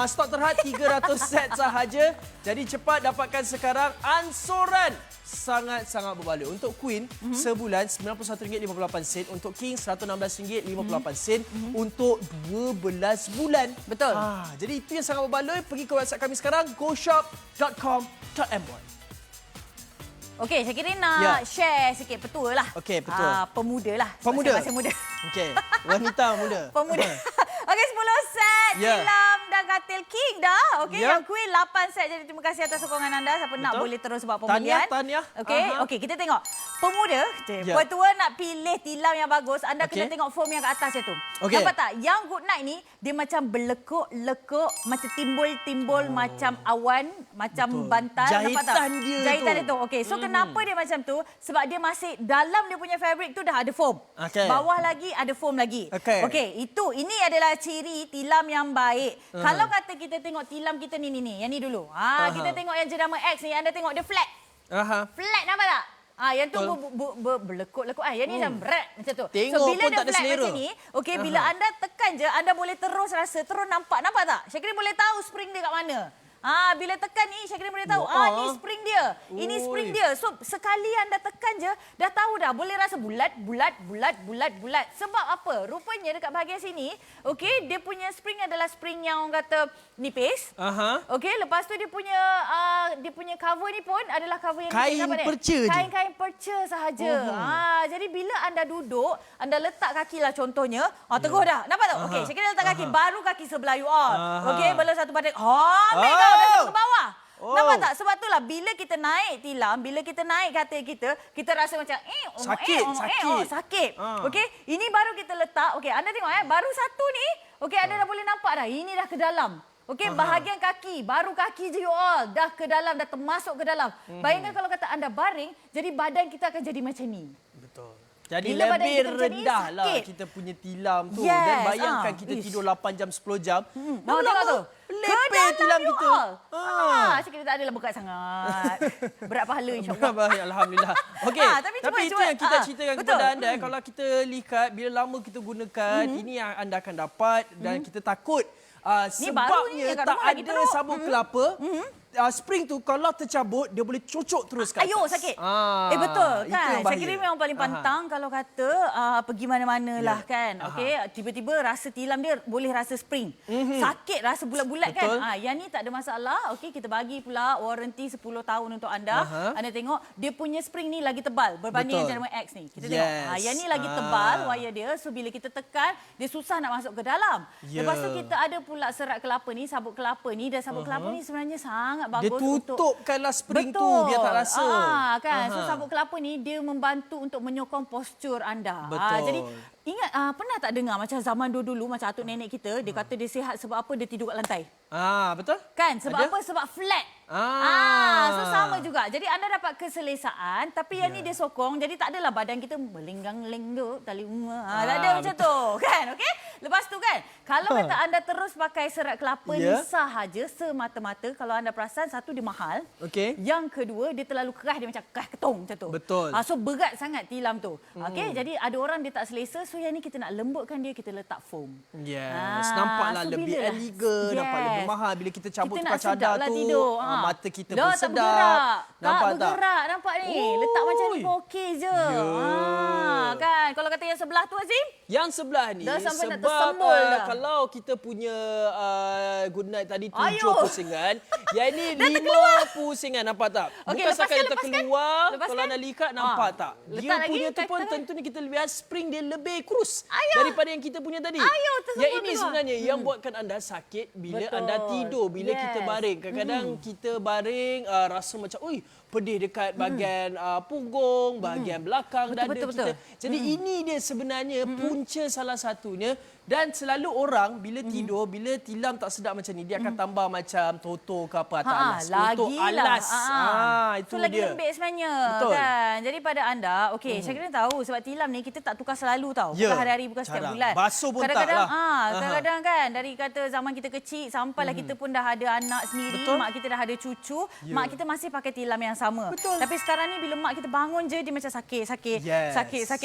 Stok terhad 300 set sahaja. Jadi cepat dapatkan sekarang. Ansoran sangat-sangat berbaloi. Untuk Queen sebulan RM91.58, untuk King RM116.58 untuk 12 bulan. Betul. Jadi itu yang sangat berbaloi. Pergi ke website kami sekarang goshop.com.my. Okey, saya kira nak share sikit petua lah. Okey, betul. Pemuda lah. Pemuda? Masih muda. Okey, wanita muda. Pemuda. Okey, 10 set tilam dan katil King dah. Okey, yang Queen 8 set. Jadi terima kasih atas sokongan anda. Siapa nak boleh terus buat pembelian. Tahniah. Okey, kita tengok. Pemuda, petua nak pilih tilam yang bagus, anda kena tengok foam yang kat atas tu. Nampak tak? Yang Good Night ni, dia macam berlekuk-lekuk, macam timbul-timbul macam awan, macam bantal. Nampak tak? Jahitan dia tu. Okey, so kenapa dia macam tu? Sebab dia masih, dalam dia punya fabric tu dah ada foam. Bawah lagi ada foam lagi. Okey, ini adalah ciri tilam yang baik. Kalau kata kita tengok tilam kita ni, yang ni dulu. Kita tengok yang jenama X ni, anda tengok dia flat. Flat, nampak tak? Yang tu berlekuk-lekuk. Yang ni macam berat macam tu. Tengok so bila pun dia tak ada flat selera. macam ni, okey, bila anda tekan je, anda boleh terus rasa, terus nampak tak? Syakira boleh tahu spring dia kat mana. Bila tekan ni, Syakira boleh tahu. Ni spring dia. Ini spring dia. So, sekali anda tekan je, dah tahu dah. Boleh rasa bulat. Sebab apa? Rupanya dekat bahagian sini, okey, dia punya spring adalah spring yang orang kata nipis. Okey, lepas tu dia punya cover ni pun adalah cover yang kain perca je. Kain perca sahaja. Jadi bila anda duduk, anda letak kaki lah contohnya, terus dah. Nampak tak? Okey, Syakira letak kaki, baru kaki sebelah you all. Okey, belum satu badan. Ambil dah sampai ke bawah. Nampak tak? Sebab itulah bila kita naik tilam, bila kita naik katil kita rasa macam sakit. Okey, ini baru kita letak. Okey, anda tengok baru satu ni. Okey, anda dah boleh nampak dah. Ini dah ke dalam. Okey, bahagian kaki, baru kaki je you all dah ke dalam, dah termasuk ke dalam. Bayangkan kalau kata anda baring, jadi badan kita akan jadi macam ni. Betul. Jadi bila lebih rendah lah kita punya tilam tu. Dan bayangkan kita tidur 8 jam, 10 jam. Tengok tu. Lepeh tilam kita. Syakira tak adalah berat sangat. Berat pahala insyaAllah. Alhamdulillah. Okey, tapi itu yang kita ceritakan kepada anda. Kalau kita lihat, bila lama kita gunakan, ini yang anda akan dapat. Dan kita takut sebabnya tak ada sabun kelapa. Spring tu kalau tercabut, dia boleh cocok terus kat atas. Sakit. Betul kan. Saya kira memang paling pantang kalau kata pergi mana-mana lah kan. Okey, tiba-tiba rasa tilam dia boleh rasa spring. Sakit, rasa bulat-bulat kan. Yang ni tak ada masalah. Okey, kita bagi pula warranty 10 tahun untuk anda. Anda tengok dia punya spring ni lagi tebal berbanding yang jenama X ni. Kita tengok. Yang ni lagi tebal wire dia. So bila kita tekan, dia susah nak masuk ke dalam. Lepas tu kita ada pula serat kelapa ni, sabut kelapa ni, dan sabut kelapa ni sebenarnya sangat bagus. Dia tutupkanlah spring tu biar tak rasa. Kan. So sabut kelapa ni dia membantu untuk menyokong postur anda. Jadi ingat pernah tak dengar macam zaman dulu macam atuk nenek kita, dia kata dia sihat sebab apa? Dia tidur kat lantai. Betul? Kan? Sebab apa? Sebab flat. So sama juga. Jadi anda dapat keselesaan, tapi yang ni dia sokong, jadi tak adalah badan kita melenggang-lengguk tali tak ada macam tu, kan? Okey? Lepas tu kan, kalau kata anda terus pakai serat kelapa ni sahaja semata-mata, kalau anda perasan, satu dia mahal. Yang kedua, dia terlalu keras, dia macam keras ketong macam tu. Betul. So berat sangat tilam tu. Okey, jadi ada orang dia tak selesa, so yang ni kita nak lembutkan dia, kita letak foam. Nampaklah lebih elegan, nampak lebih mahal bila kita cabut tukar cadar tu. Tidur. Mata kita pun sedap. Nampak tak? Bergerak, nampak ni. Letak macam ni pun okey je. Kan? Kalau kata yang sebelah tu, Azim? Yang sebelah ni, sebab kalau kita punya Good Night tadi 7 pusingan, yang ni 5 pusingan, nampak tak? Okay, bukan sekali terkeluar, lepaskan. kalau anda lihat, nampak tak? Dia punya tu pun tentunya kita lihat spring dia lebih kurus daripada yang kita punya tadi. Yang ini sebenarnya yang buatkan anda sakit bila anda tidur, bila kita baring. Kadang-kadang kita baring rasa macam, pedih dekat bahagian punggung, bahagian belakang dada kita. Jadi ini dia sebenarnya punca salah satunya. Dan selalu orang bila tidur, bila tilam tak sedap macam ni, dia akan tambah macam toto ke apa atas alas. Untuk alas. Itu lagi dia. lembik sebenarnya. Betul. Kan? Jadi pada anda, okey, saya kena tahu sebab tilam ni kita tak tukar selalu tau. Bukan hari-hari, bukan setiap bulan. Basuh pun kadang-kadang, tak lah. kadang-kadang kan dari kata zaman kita kecil sampailah kita pun dah ada anak sendiri, mak kita dah ada cucu, mak kita masih pakai tilam yang sama. Betul. Tapi sekarang ni bila mak kita bangun je dia macam sakit.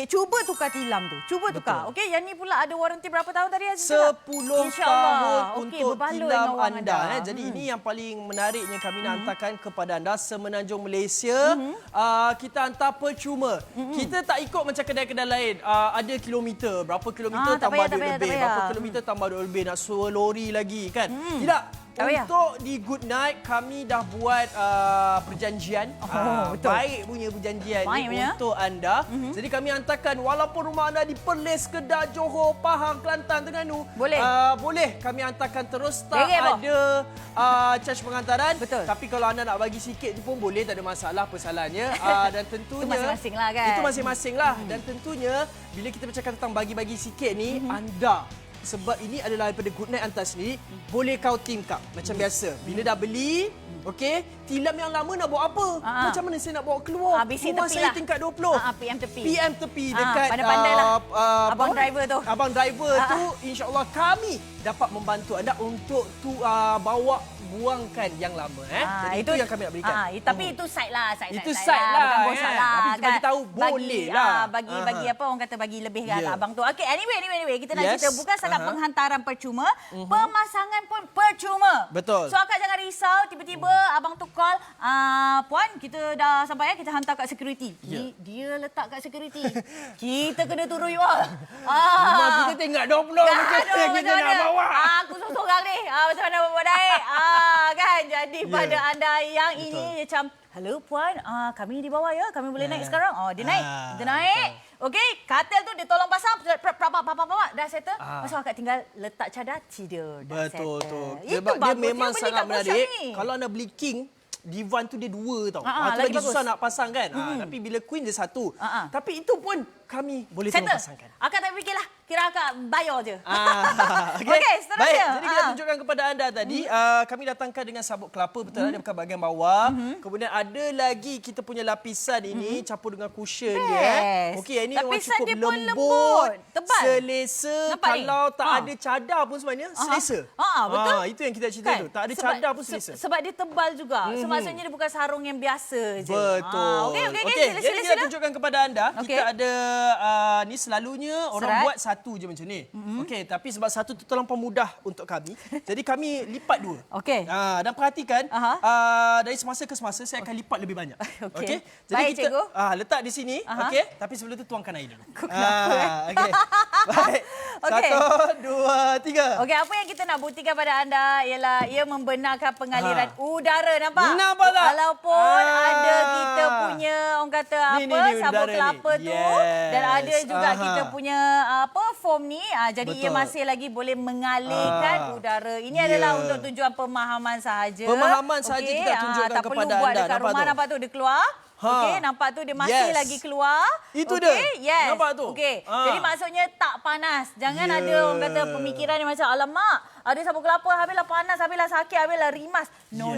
Cuba tukar tilam tu. Cuba tukar. Okey, yang ni pula ada waranti berapa tahun tadi Aziz? 10 tahun untuk tilam anda. Jadi ini yang paling menariknya kami nak hantarkan kepada anda. Semenanjung Malaysia, kita hantar percuma. Kita tak ikut macam kedai-kedai lain. Ada kilometer, berapa kilometer tambah duit lebih. Berapa kilometer tambah duit lebih. Nak suruh lori lagi kan. Tidak. Untuk di Good Night, kami dah buat perjanjian. Baik punya perjanjian ni untuk anda. Jadi kami hantarkan walaupun rumah anda di Perlis, Kedah, Johor, Pahang, Kelantan, Terengganu. Boleh kami hantarkan terus. Tak ada charge pengantaran. Tapi kalau anda nak bagi sikit tu pun boleh, tak ada masalah persalahannya. Dan tentunya itu masing-masing lah kan. Itu masing-masing lah. Dan tentunya bila kita bercakap tentang bagi-bagi sikit ni, anda sebab ini adalah daripada Good Night hantar sendiri, boleh kau team cup macam biasa. Bila dah beli, okey, tilam yang lama nak bawa apa? Macam mana saya nak bawa keluar? Rumah saya tingkat 20. PM tepi dekat pandai-pandai lah. Abang driver tu. Abang driver tu, insya-Allah kami dapat membantu anda untuk buangkan yang lama. Jadi itu yang kami nak berikan. Tapi itu side lah. Itu side lah. Bukan gosok lah. Tapi kita bagi tahu boleh lah. Bagi apa orang kata bagi lebih kan abang tu. Okay, anyway. Kita nak cerita bukan sekadar penghantaran percuma. Pemasangan pun percuma. Betul. So akak jangan risau. Tiba-tiba abang tu call. Puan, kita dah sampai kita hantar kat security. Dia letak kat security. Kita kena turun you all. Rumah kita tinggal 20. Macam kita nak bawa. Aku sorang ni. Macam mana buat naik? Kan jadi pada anda yang ini macam hello puan, kami di bawah ya, kami boleh naik sekarang. Dia naik, kita naik. Okey, katil tu dia tolong pasang, dah settle. Masa akak tinggal letak cadar, tidur. Betul tu. Sebab dia memang sangat menarik. Kalau anda beli king, divan tu dia 2 tau. Itu lagi susah nak pasang kan. Tapi bila queen dia 1. Tapi itu pun kami boleh tolong pasangkan. Akak tak fikirlah. Kira akak bayar je. Okey, seterusnya. Baik, jadi kita tunjukkan kepada anda tadi. Kami datangkan dengan sabuk kelapa, betul ada dekat bahagian bawah. Kemudian ada lagi kita punya lapisan ini campur dengan cushion dia. Okey, ini memang lapisan cukup dia pun lembut. tebal. Selesa. Nampak kalau tak ada cadar pun sebenarnya selesa. Betul. Itu yang kita cerita tu. Tak ada cadar pun selesa. Sebab dia tebal juga. So maksudnya dia bukan sarung yang biasa je. Betul. Okey, jadi kita tunjukkan kepada anda. Kita ada ni selalunya orang buat satu je macam ni. Okey, tapi sebab satu tu terlampau mudah untuk kami. Jadi kami lipat 2. Okey. Dan perhatikan dari semasa ke semasa saya akan lipat lebih banyak. Okey. Jadi baik, kita cikgu. letak di sini, okey. Tapi sebelum tu tuangkan air dulu. Kenapa? Okey. Baik. Okey. 1 2 3. Okey, apa yang kita nak buktikan pada anda ialah ia membenarkan pengaliran udara, nampak? Nampak tak? Walaupun ada kita punya orang kata sabuk kelapa tu dan ada juga kita punya foam ni, jadi ia masih lagi boleh mengalirkan udara. Ini adalah untuk tujuan pemahaman sahaja. Pemahaman sahaja kita tunjukkan tak kepada anda. perlu buat dekat rumah, nampak tu dia keluar. Okey, nampak tu dia masih lagi keluar. Itu dia. Yes. Nampak tu. Okey. Jadi maksudnya tak panas. Jangan ada orang kata pemikiran yang macam alamak, ada sabuk kelapa habislah panas, habislah sakit, habislah rimas. No.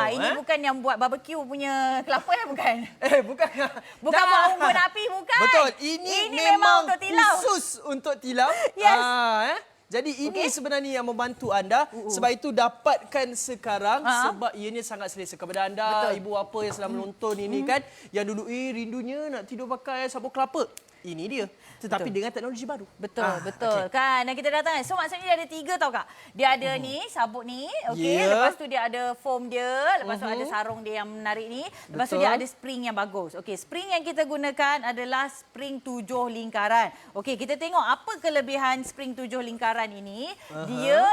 Ini bukan yang buat barbecue punya kelapa bukan. Bukan. Bukan buat unggun api, bukan. Betul. Ini memang untuk tilam. Khusus untuk tilam. Yes. Jadi ini sebenarnya yang membantu anda. Sebab itu dapatkan sekarang sebab ianya sangat selesa kepada anda. Ibu bapa yang sedang menonton ini kan, yang dulu rindunya nak tidur pakai sabuk kelapa. Ini dia. Tetapi dengan teknologi baru. Betul. Kan, dan kita datang. So maksudnya dia ada 3 tau Kak. Dia ada ni, sabuk ni. Okey. Lepas tu dia ada foam dia. Lepas tu ada sarung dia yang menarik ni. Lepas tu dia ada spring yang bagus. Okey, spring yang kita gunakan adalah spring 7 lingkaran. Okey, kita tengok apa kelebihan spring 7 lingkaran ini. Dia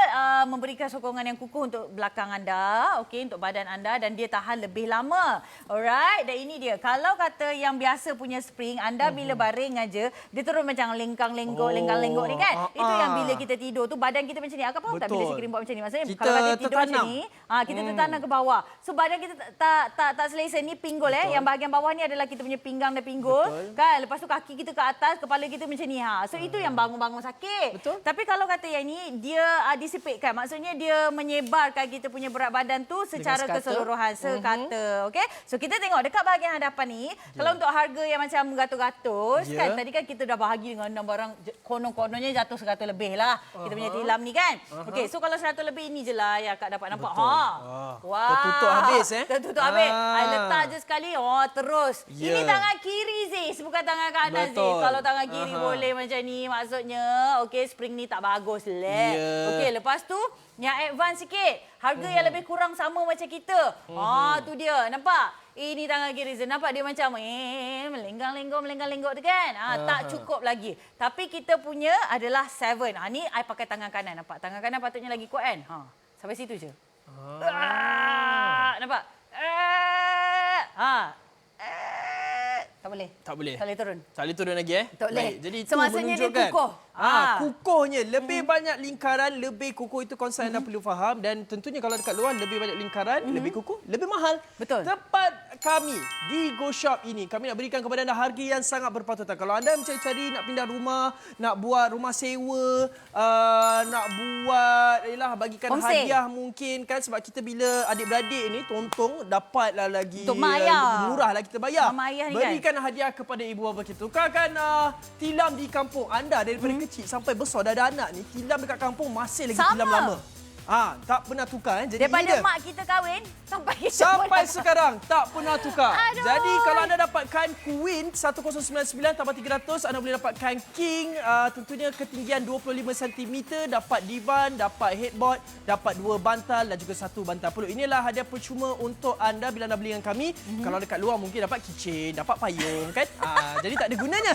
memberikan sokongan yang kukuh untuk belakang anda. Okey, untuk badan anda. Dan dia tahan lebih lama. Alright. Dan ini dia. Kalau kata yang biasa punya spring, anda bila baring dengan sengaja, dia terus macam lengkang-lenggok ni kan. Itu yang bila kita tidur tu badan kita macam ni. Akak faham tak bila si Kirin buat macam ni? Maksudnya kita kalau kata tidur tertanam. macam ni, kita tertanam ke bawah. So badan kita tak selesa. Ni pinggul yang bahagian bawah ni adalah kita punya pinggang dan pinggul. Kan? Lepas tu kaki kita ke atas, kepala kita macam ni. So itu yang bangun-bangun sakit. Betul. Tapi kalau kata yang ni, dia disipitkan. Maksudnya dia menyebarkan kita punya berat badan tu secara keseluruhan. Sekata. Okay? So kita tengok dekat bahagian hadapan ni, kalau untuk harga yang macam gatus-gatus, kan tadi kan kita dah bahagi dengan 6 barang, konon-kononnya jatuh 100 lebih lah. Kita punya tilam ni kan. Okay, so kalau 100 lebih ini je lah yang Kak dapat nampak. Wah. Tertutup habis Tertutup habis. I letak je sekali, terus. Ini tangan kiri Ziz, bukan tangan kanan Ziz. Kalau tangan kiri boleh macam ni, maksudnya okay, spring ni tak bagus lah. Okay, lepas tu yang advance sikit, harga yang lebih kurang sama macam kita. Tu dia, nampak? Ini tangan kiri Ziz, nampak dia macam melenggang-lenggok tu kan? Tak cukup lagi. Tapi kita punya adalah 7. Ni I pakai tangan kanan, nampak? Tangan kanan patutnya lagi kuat kan? Sampai situ je. Nampak? Tak boleh. Tak boleh. Tak boleh turun. Tak boleh turun lagi Tak boleh. Baik. Jadi itu So, maksudnya dia menunjukkan kukuh. kukuhnya. Lebih banyak lingkaran, lebih kukuh, itu konsep anda perlu faham. Dan tentunya kalau dekat luar lebih banyak lingkaran, lebih kukuh, lebih mahal. Betul. Tepat kami di Go Shop ini, kami nak berikan kepada anda harga yang sangat berpatutan. Kalau anda mencari-cari nak pindah rumah, nak buat rumah sewa, nak buat bagikan homestay, hadiah mungkin kan, sebab kita bila adik-beradik ni tontong dapatlah lagi untuk mak ayah. murah lah kita bayar. Mak ayah ni Berikan hadiah kepada ibu bapa kita. Tukarkan tilam di kampung anda daripada kecil sampai besar dah ada anak ni, tilam dekat kampung masih lagi tilam lama. Tak pernah tukar. Jadi daripada mak kita kahwin sampai kita sekarang tak pernah tukar. Aduh. Jadi kalau anda dapatkan Queen 1099 tambah 300, anda boleh dapatkan King tentunya ketinggian 25 cm, dapat divan, dapat headboard, dapat 2 bantal dan juga 1 bantal peluk. Inilah hadiah percuma untuk anda bila anda beli dengan kami. Kalau dekat luar mungkin dapat keychain, dapat payung kan. Jadi tak ada gunanya.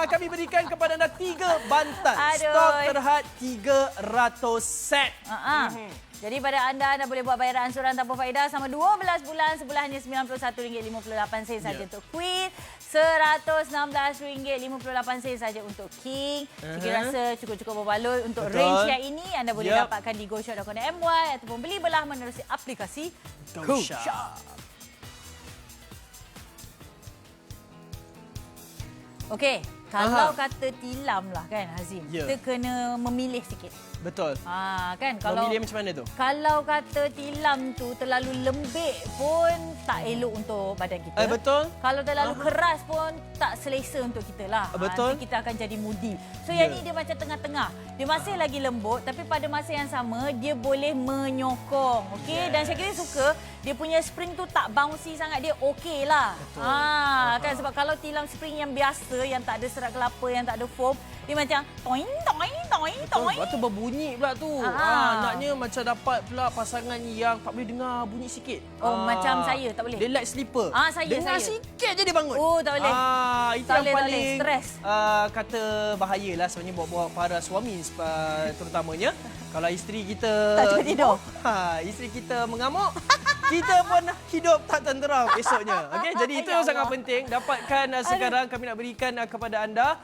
Kami berikan kepada anda 3 bantal. Stok terhad 300 set. Jadi pada anda boleh buat bayaran ansuran tanpa faedah selama 12 bulan. Sebulan hanya RM91.58 saja untuk Queen. RM116.58 saja untuk King. Saya rasa cukup-cukup berbaloi untuk range yang ini. Anda boleh dapatkan di goshop.com.my ataupun beli belah menerusi aplikasi Go Shop. Okey, kalau kata tilam lah kan Hazim, kita kena memilih sikit. Betul. Kan kalau memilih macam mana tu? Kalau kata tilam tu terlalu lembik pun tak elok untuk badan kita. Betul. Kalau terlalu keras pun tak selesa untuk kita lah. Betul. Nanti kita akan jadi moody. So yang ni dia macam tengah-tengah. Dia masih lagi lembut tapi pada masa yang sama dia boleh menyokong. Okey, dan saya kira suka dia punya spring tu tak bouncy sangat, dia okey lah. Kan sebab kalau tilam spring yang biasa yang tak ada serat kelapa, yang tak ada foam, dia macam toing toing toing toing. Lepas tu berbunyi pula tu. Naknya macam dapat pula pasangan yang tak boleh dengar bunyi sikit. Macam saya tak boleh. Dia light sleeper. Dengar sikit je dia bangun. Tak boleh. Itu tak yang paling stres. Kata bahayalah sebenarnya buat para suami terutamanya. Kalau isteri kita tak cukup tidur. Isteri kita mengamuk, kita pun hidup tak tenteram esoknya. Okey, jadi itu yang sangat penting. Dapatkan sekarang kami nak berikan kepada anda.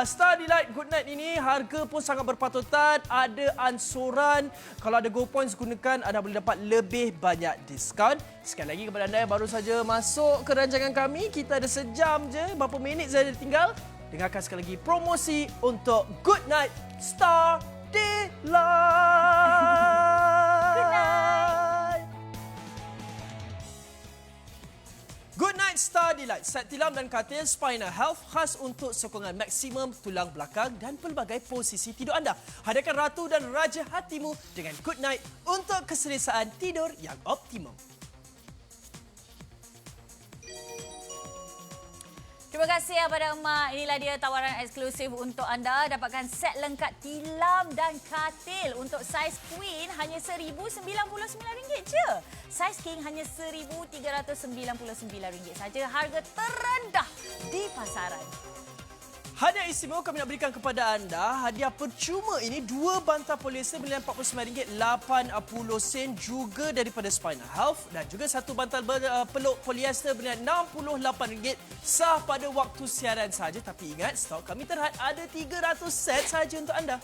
Star Delight Good Night ini harga pun sangat berpatutan, ada ansuran. Kalau ada Go Points gunakan, anda boleh dapat lebih banyak diskaun. Sekali lagi kepada anda yang baru saja masuk ke rancangan kami, kita ada sejam je, berapa minit saja tinggal. Dengarkan sekali lagi promosi untuk Good Night Star Delight. Good night. Good Night Star Delight. Set tilam dan katil Spina Health khas untuk sokongan maksimum tulang belakang dan pelbagai posisi tidur anda. Hadiahkan ratu dan raja hatimu dengan Good Night untuk keselesaan tidur yang optimum. Terima kasih kepada Emak. Inilah dia tawaran eksklusif untuk anda. Dapatkan set lengkap tilam dan katil untuk saiz Queen hanya RM1,099 je. Saiz King hanya RM1,399 saja. Harga terendah di pasaran. Hadiah istimewa kami nak berikan kepada anda. Hadiah percuma ini 2 bantal polyester bernilai RM49.80 juga daripada Spina Health dan juga 1 bantal peluk polyester bernilai RM68 sah pada waktu siaran saja. Tapi ingat, stok kami terhad ada 300 set saja untuk anda.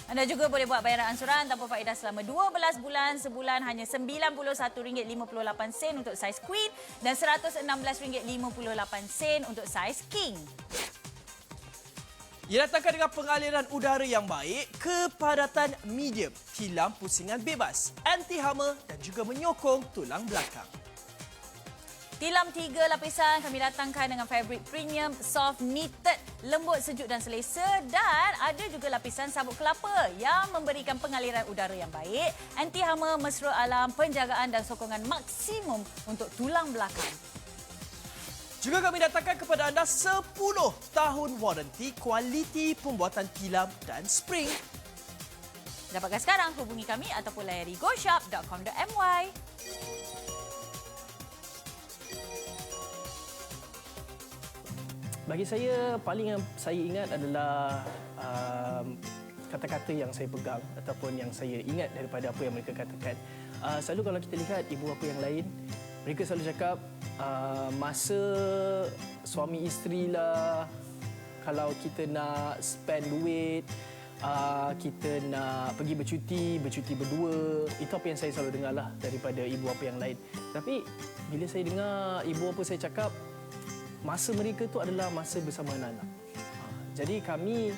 Anda juga boleh buat bayaran ansuran tanpa faedah selama 12 bulan. Sebulan hanya RM91.58 untuk saiz Queen dan RM116.58 untuk saiz King. Ia datangkan dengan pengaliran udara yang baik, kepadatan medium, tilam pusingan bebas, anti-hama dan juga menyokong tulang belakang. Tilam 3 lapisan kami datangkan dengan fabric premium, soft knitted, lembut, sejuk dan selesa dan ada juga lapisan sabuk kelapa yang memberikan pengaliran udara yang baik, anti-hama, mesra alam, penjagaan dan sokongan maksimum untuk tulang belakang. Juga kami datangkan kepada anda 10 tahun waranti kualiti pembuatan tilam dan spring. Dapatkan sekarang, hubungi kami ataupun layari goshop.com.my. Bagi saya, paling yang saya ingat adalah kata-kata yang saya pegang ataupun yang saya ingat daripada apa yang mereka katakan. Selalu kalau kita lihat ibu bapa yang lain, mereka selalu cakap masa suami isteri lah, kalau kita nak spend duit, kita nak pergi bercuti berdua. Itu apa yang saya selalu dengar lah daripada ibu bapa yang lain. Tapi bila saya dengar ibu bapa saya cakap, masa mereka tu adalah masa bersama anak-anak. Jadi kami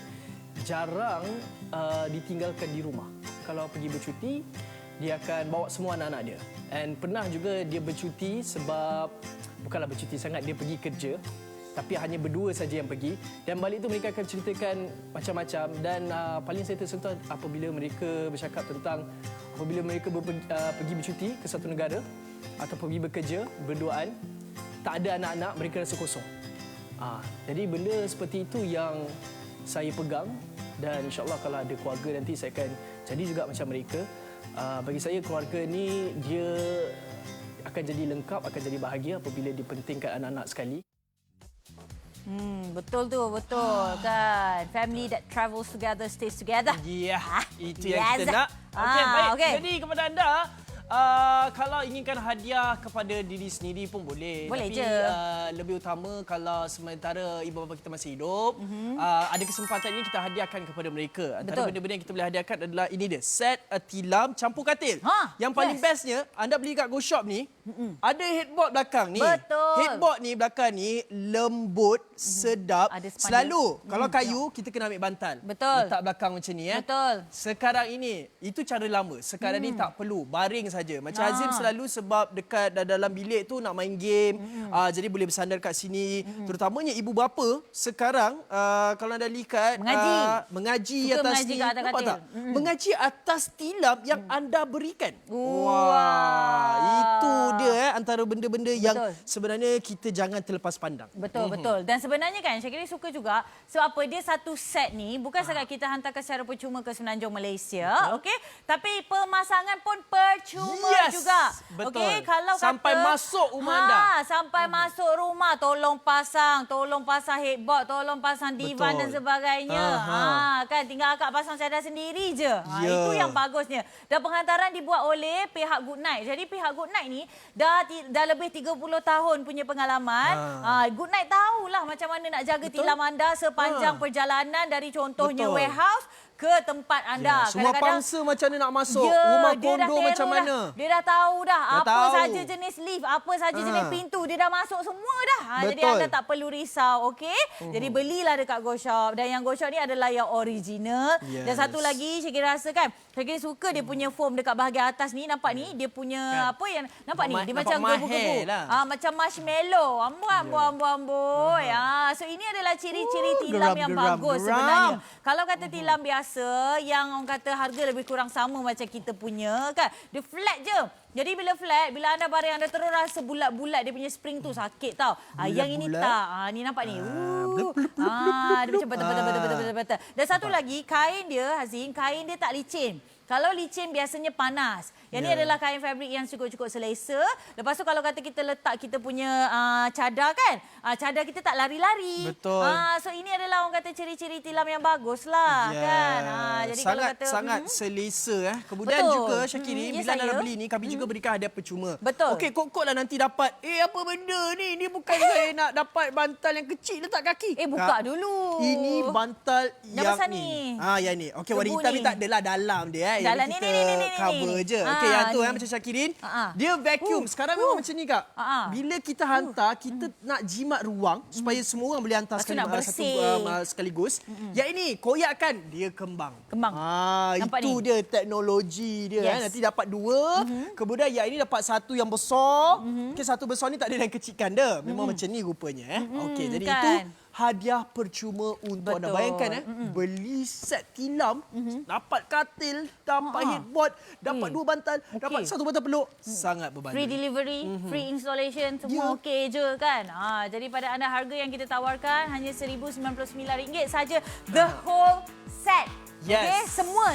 jarang ditinggalkan di rumah. Kalau pergi bercuti, dia akan bawa semua anak-anak dia. And pernah juga dia bercuti sebab, bukanlah bercuti sangat, dia pergi kerja. Tapi hanya berdua saja yang pergi. Dan balik tu mereka akan ceritakan macam-macam. Dan paling saya tersentuh apabila mereka bercakap tentang apabila mereka pergi bercuti ke satu negara atau pergi bekerja berduaan, tak ada anak-anak, mereka rasa kosong. Jadi benda seperti itu yang saya pegang dan insyaAllah kalau ada keluarga nanti saya akan jadi juga macam mereka. Bagi saya keluarga ni dia akan jadi lengkap, akan jadi bahagia apabila dipentingkan anak-anak sekali. Betul tu, betul kan. Family that travels together stays together. Ya, itu yang kita nak. Okey, baik. Okay. Jadi kepada anda, kalau inginkan hadiah kepada diri sendiri pun boleh. Boleh tapi, je. Lebih utama kalau sementara ibu bapa kita masih hidup, ada kesempatan ini kita hadiahkan kepada mereka. Antara benda-benda yang kita boleh hadiahkan adalah ini dia, set tilam campur katil. Yang paling bestnya, anda beli kat Go Shop ni, ada headboard belakang ni. Betul. Headboard ni belakang ni lembut, sedap. Selalu kalau kayu kita kena ambil bantal. Betul. Letak belakang macam ni Betul. Sekarang ini itu cara lama. Sekarang ni tak perlu, baring saja. Macam Azim selalu sebab dekat dalam bilik tu nak main game, jadi boleh bersandar kat sini. Terutamanya ibu bapa sekarang kalau anda lihat mengaji Suka atas mengaji kat atas katil. mengaji atas tilam yang anda berikan. Wah, itu dia antara benda-benda yang sebenarnya kita jangan terlepas pandang. Betul, betul. Dan sebenarnya kan Syakiri suka juga sebab apa, dia satu set ni bukan sekadar kita hantarkan secara percuma ke Semenanjung Malaysia, okey, tapi pemasangan pun percuma juga. Betul. Okey, kalau sampai kata masuk rumah anda. Sampai masuk rumah, tolong pasang headboard, tolong pasang divan dan sebagainya. Kan tinggal akak pasang cadar sendiri je. Itu yang bagusnya. Dan penghantaran dibuat oleh pihak Good Night. Jadi pihak Good Night ni dah lebih 30 tahun punya pengalaman. Good Night tahulah macam mana nak jaga tilam anda sepanjang perjalanan dari contohnya warehouse ke tempat anda. Semua pangsa macam mana nak masuk, rumah kondo macam mana. Dia dah tahu dah apa saja jenis lift, apa saja jenis pintu, dia dah masuk semua dah. Jadi anda tak perlu risau, okey? Jadi belilah dekat Go Shop. Dan yang Go Shop ni adalah yang original. Dan satu lagi Syakir rasa kan, Syakir suka dia punya foam dekat bahagian atas ni, nampak ni dia punya apa yang nampak ni, dia macam gebu-gebu. Macam marshmallow. Amboi. So ini adalah ciri-ciri tilam yang bagus sebenarnya. Kalau kata tilam biasa yang orang kata harga lebih kurang sama macam kita punya kan, dia flat je. Jadi bila flat, bila anda baring, anda terus rasa bulat-bulat dia punya spring tu sakit tau. Yang ini tak. Ni nampak ni. Dia macam betul-betul. Dan satu lagi, kain dia Hazim, kain dia tak licin. Kalau licin biasanya panas. Yang ni adalah kain fabrik yang cukup-cukup selesa. Lepas tu kalau kata kita letak kita punya cadar kan, cadar kita tak lari-lari. Betul. So ini adalah orang kata ciri-ciri tilam yang bagus lah kan. Jadi sangat, kalau kata sangat selesa. Kemudian betul. juga Syakiri, bila anda nak beli ni, kami juga berikan hadiah percuma. Betul. Okey, kok lah nanti dapat. Apa benda ni? Ni bukan saya nak dapat bantal yang kecil letak kaki. Buka dulu. Ini bantal yang besar ni. ni. Yang ni. Okey, warna hitam ni tak adalah dalam dia. Dalam Yang ni, kita ni. cover je. Okey, yang tu macam Syakirin. Dia vacuum. Sekarang memang macam ni, Kak. Bila kita hantar, kita nak jimat ruang supaya semua orang boleh hantar sekaligus. Yang ini, koyakkan, dia kembang. Itu dia teknologi dia. Nanti dapat dua. Kemudian yang ini dapat satu yang besar. Okey, satu besar ni tak ada yang kecilkan dia. Memang macam ni rupanya. Okey, jadi itu hadiah percuma untuk anda. Bayangkan beli set tilam, dapat katil, dapat headboard, dapat dua bantal, dapat satu bantal peluk. Sangat berbanding. Free delivery, free installation, semua okey je kan. Jadi pada anda harga yang kita tawarkan hanya RM1,099 saja the whole set. Okey, semua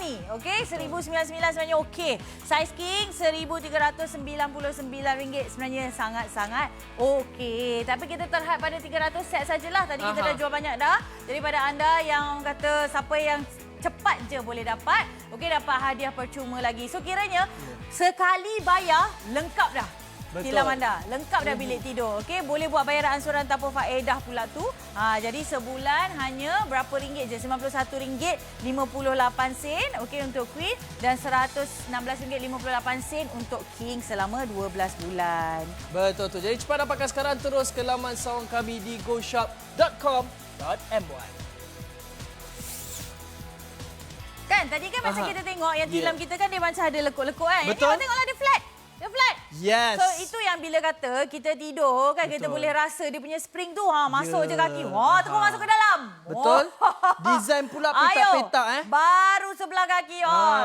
ni. Okey, RM1,099 sebenarnya okey. Saiz king RM1,399 sebenarnya sangat-sangat okey. Tapi kita terhad pada 300 set sajalah. Tadi kita dah jual banyak dah. Jadi pada anda yang kata siapa yang cepat je boleh dapat, okey, dapat hadiah percuma lagi. So kiranya sekali bayar lengkap dah. Tilam anda. Lengkap dah bilik tidur. Okey, boleh buat bayaran ansuran tanpa faedah pula tu. Jadi sebulan hanya berapa ringgit je? RM91.58 okey untuk queen dan RM116.58 untuk king selama 12 bulan. Betul tu. Jadi cepat dapatkan sekarang, terus ke laman sawang kami di goshop.com.my. Kan tadi kan macam kita tengok yang tilam kita kan dia macam ada lekuk-lekuk kan. Betul. Tengoklah dia flat. Dia flat. Yes. So itu yang bila kata kita tidur kan, kita boleh rasa dia punya spring tu masuk je kaki. Terus masuk ke dalam. Betul. Design pula petak-petak baru sebelah kaki kan.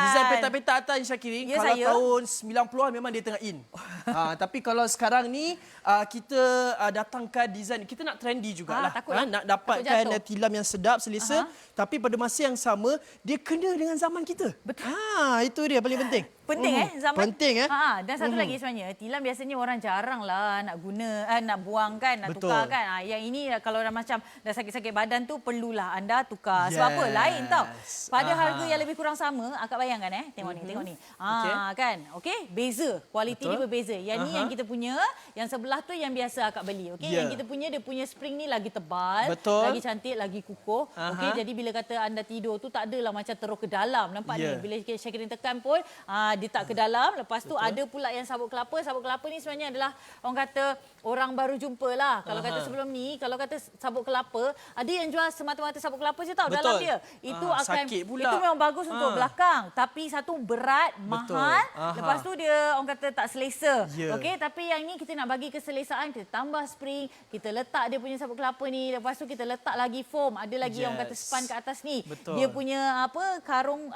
Design petak-petak atas Syakirin. Kalau tahun 90-an memang dia tengah in. Tapi kalau sekarang ni kita datangkan design, kita nak trendy jugalah. Nak dapatkan tilam yang sedap, selesa. Tapi pada masa yang sama dia kena dengan zaman kita. Betul. Itu dia paling penting. Penting zaman. Penting Dan satu lagi sebenarnya, tilam biasanya orang jarang lah nak guna, nak buang kan, nak tukar kan. Yang ini kalau dah macam dah sakit-sakit badan tu perlulah anda tukar. Sebab apa? Lain tau. Pada harga yang lebih kurang sama, akak bayangkan tengok ni. Kan? Okey, beza. Kualiti dia berbeza. Yang ni yang kita punya, yang sebelah tu yang biasa akak beli. Okey, yang kita punya dia punya spring ni lagi tebal, lagi cantik, lagi kukuh. Okey, jadi bila kata anda tidur tu tak adalah macam teruk ke dalam. Nampak ni bila Syakirin tekan pun dia tak ke dalam. Lepas tu ada pula yang sabuk kelapa. Sabuk kelapa ni sebenarnya adalah orang kata orang baru jumpa lah. Kalau kata sebelum ni, kalau kata sabuk kelapa, ada yang jual semata-mata sabuk kelapa je tau dalam dia. Itu akan itu memang bagus untuk belakang. Tapi satu berat, mahal. Lepas tu dia orang kata tak selesa. Okey, tapi yang ni kita nak bagi keselesaan, kita tambah spring, kita letak dia punya sabuk kelapa ni. Lepas tu kita letak lagi foam, ada lagi orang kata span ke atas ni. Dia punya karung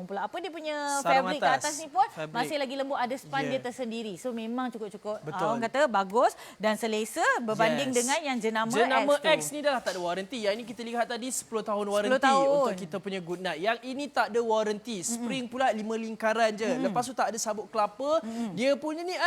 pula. Apa dia punya fabric ke atas ni pun masih lagi lembut, ada span dia tersendiri. So memang cukup-cukup orang kata bagus dan selesa berbanding dengan yang jenama X ni dah tak ada waranti. Yang ini kita lihat tadi 10 tahun waranti untuk kita punya good night. Yang ini tak ada waranti. Spring pula 5 lingkaran je. Lepas tu tak ada sabuk kelapa. Dia punya ni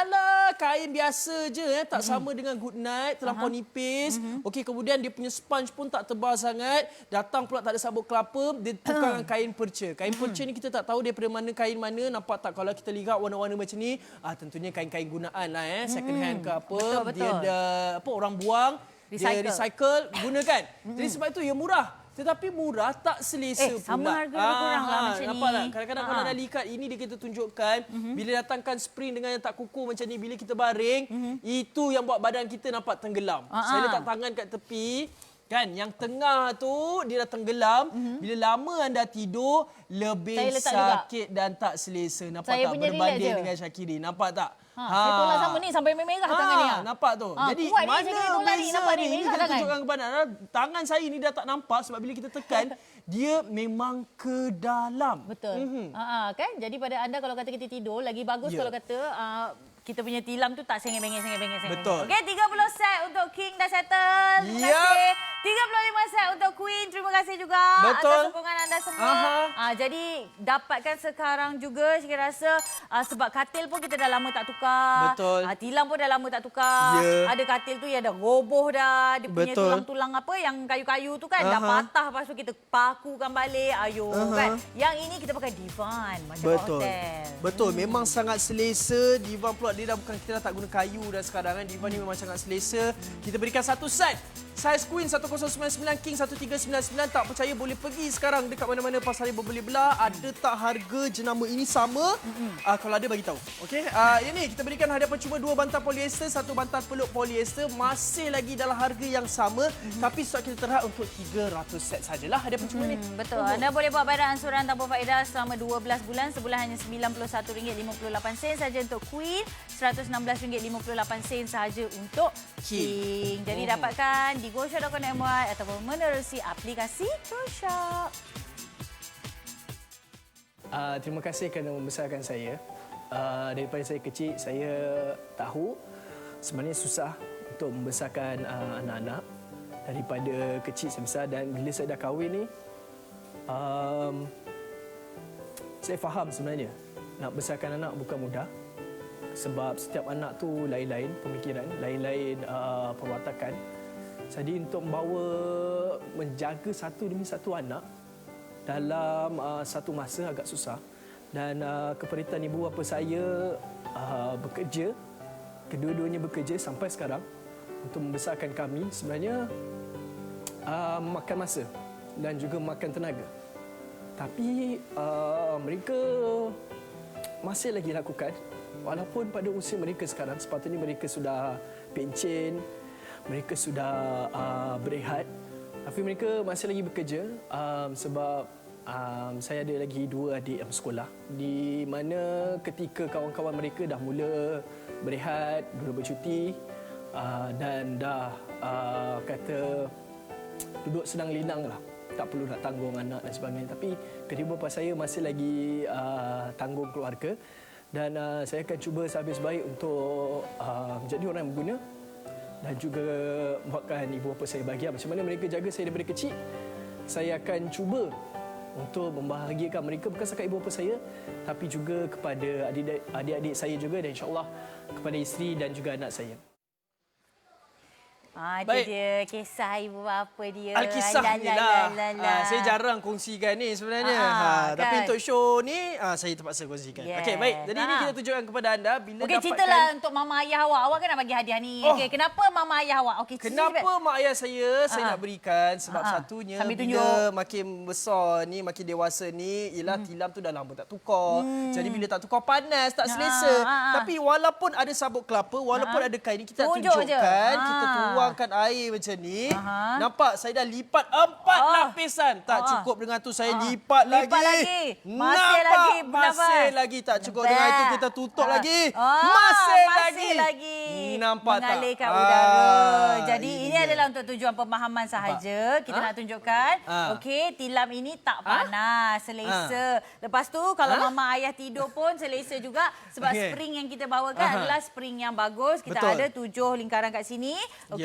kain biasa je tak sama dengan good night, terlampau nipis. Okey, kemudian dia punya sponge pun tak tebal sangat. Datang pula tak ada sabuk kelapa, dia tukar dengan kain perca. Kain perca ni kita tak tahu daripada mana kain mana. Nampak tak kalau kita lihat warna-warna macam ni, tentunya kain-kain gunaan lah second hand ke apa. Dia orang buang, dia recycle, gunakan. Jadi sebab itu ia murah. Tetapi murah tak selesa pula. Sama harga lebih kurang lah macam nampak ni. Tak? Kadang-kadang kalau anda lihat, ini dia kita tunjukkan. Bila datangkan spring dengan yang tak kukuh macam ni, bila kita baring, itu yang buat badan kita nampak tenggelam. Saya letak tangan kat tepi. Kan, yang tengah tu dia dah tenggelam. Bila lama anda tidur, lebih sakit dan tak selesa. Nampak tak? Berbanding dengan Syakirin. Nampak tak? Saya tolak sama ni sampai merah tangan ni. Nampak tu? Jadi mana beza ni? Ini kita tunjukkan kepada anda. Tangan saya ni dah tak nampak sebab bila kita tekan, dia memang ke dalam. Betul. Kan? Jadi pada anda kalau kata kita tidur, lagi bagus kalau kata kita punya tilam tu tak sengit-bengit. Betul. Okey, 30 set untuk King dah settle. Terima kasih. 35 set untuk Queen. Terima kasih juga atas sokongan anda semua. Jadi dapatkan sekarang juga saya rasa sebab katil pun kita dah lama tak tukar. Betul. Tilam pun dah lama tak tukar. Ada katil tu yang dah roboh dah. Dia punya tulang-tulang apa yang kayu-kayu tu kan dah patah, lepas tu kita pakukan balik. Kan. Yang ini kita pakai divan macam hotel. Betul, memang sangat selesa. Divan pula dia dah bukan, kita dah tak guna kayu dah sekarang kan. Divan ni memang sangat selesa. Kita berikan satu set. Saiz Queen 1099, King 1399. Tak percaya boleh pergi sekarang dekat mana-mana pasar yang berbeli belah. Ada tak harga jenama ini sama? Kalau ada bagi tahu. Okey. Ini kita berikan hadapan cuma 2 bantal polyester, 1 bantal peluk polyester. Masih lagi dalam harga yang sama. Tapi stok kita terhad untuk 300 set sajalah hadapan cuma ni. Betul. Anda boleh buat bayaran ansuran tanpa faedah selama 12 bulan. Sebulan hanya RM91.58 saja untuk Queen. RM116.58 sahaja untuk King. Jadi dapatkan di goshop.com.my ataupun menerusi aplikasi GoShop. Terima kasih kerana membesarkan saya. Daripada saya kecil, saya tahu sebenarnya susah untuk membesarkan anak-anak. Daripada kecil saya besar dan bila saya dah kahwin ni, saya faham sebenarnya nak besarkan anak bukan mudah. Sebab setiap anak tu lain-lain pemikiran, lain-lain perwatakan. Jadi untuk menjaga satu demi satu anak dalam satu masa agak susah. Dan keperitan ibu bapa saya bekerja, kedua-duanya bekerja sampai sekarang untuk membesarkan kami. Sebenarnya makan masa dan juga makan tenaga. Tapi mereka masih lagi lakukan. Walaupun pada usia mereka sekarang, sepatutnya mereka sudah pencen, mereka sudah berehat. Tapi mereka masih lagi bekerja sebab saya ada lagi 2 adik yang bersekolah. Di mana ketika kawan-kawan mereka dah mula berehat, mula bercuti dan dah kata duduk senang linang lah. Tak perlu nak tanggung anak dan sebagainya. Tapi kedua bapa saya masih lagi tanggung keluarga. Dan saya akan cuba sehabis baik untuk menjadi orang yang berguna dan juga buatkan ibu bapa saya bahagia. Macam mana mereka jaga saya daripada kecil, saya akan cuba untuk membahagiakan mereka, bukan sekadar ibu bapa saya, tapi juga kepada adik-adik saya juga dan insya-Allah kepada isteri dan juga anak saya. Itu dia kisah ibu bapa dia. Alkisah ni lah. Saya jarang kongsikan ni sebenarnya. Tapi untuk show ni saya terpaksa kongsikan. Okey, baik. Jadi ini kita tunjukkan kepada anda bila dapatkan. Ceritalah untuk mama ayah awak. Awak kan nak bagi hadiah ni. Okey, kenapa mama ayah awak? Kenapa mak ayah saya nak berikan? Sebab satunya bila makin besar ni, makin dewasa ni, ialah tilam tu dah lama tak tukar. Jadi bila tak tukar panas, tak selesa. Tapi walaupun ada sabut kelapa, walaupun ada kain ni, kita tunjukkan, kita tuangkan air macam ni. Nampak saya dah lipat 4 lapisan. Tak cukup dengan tu saya lipat lagi. Masih lagi tak cukup dengan itu kita tutup lagi. Masih lagi. Nampak tak? Mengalirkan udara. Jadi ini adalah untuk tujuan pemahaman sahaja. Kita nak tunjukkan. Okey, tilam ini tak panas, selesa. Lepas tu kalau mama ayah tidur pun selesa juga sebab spring yang kita bawakan adalah spring yang bagus. Kita ada 7 lingkaran kat sini.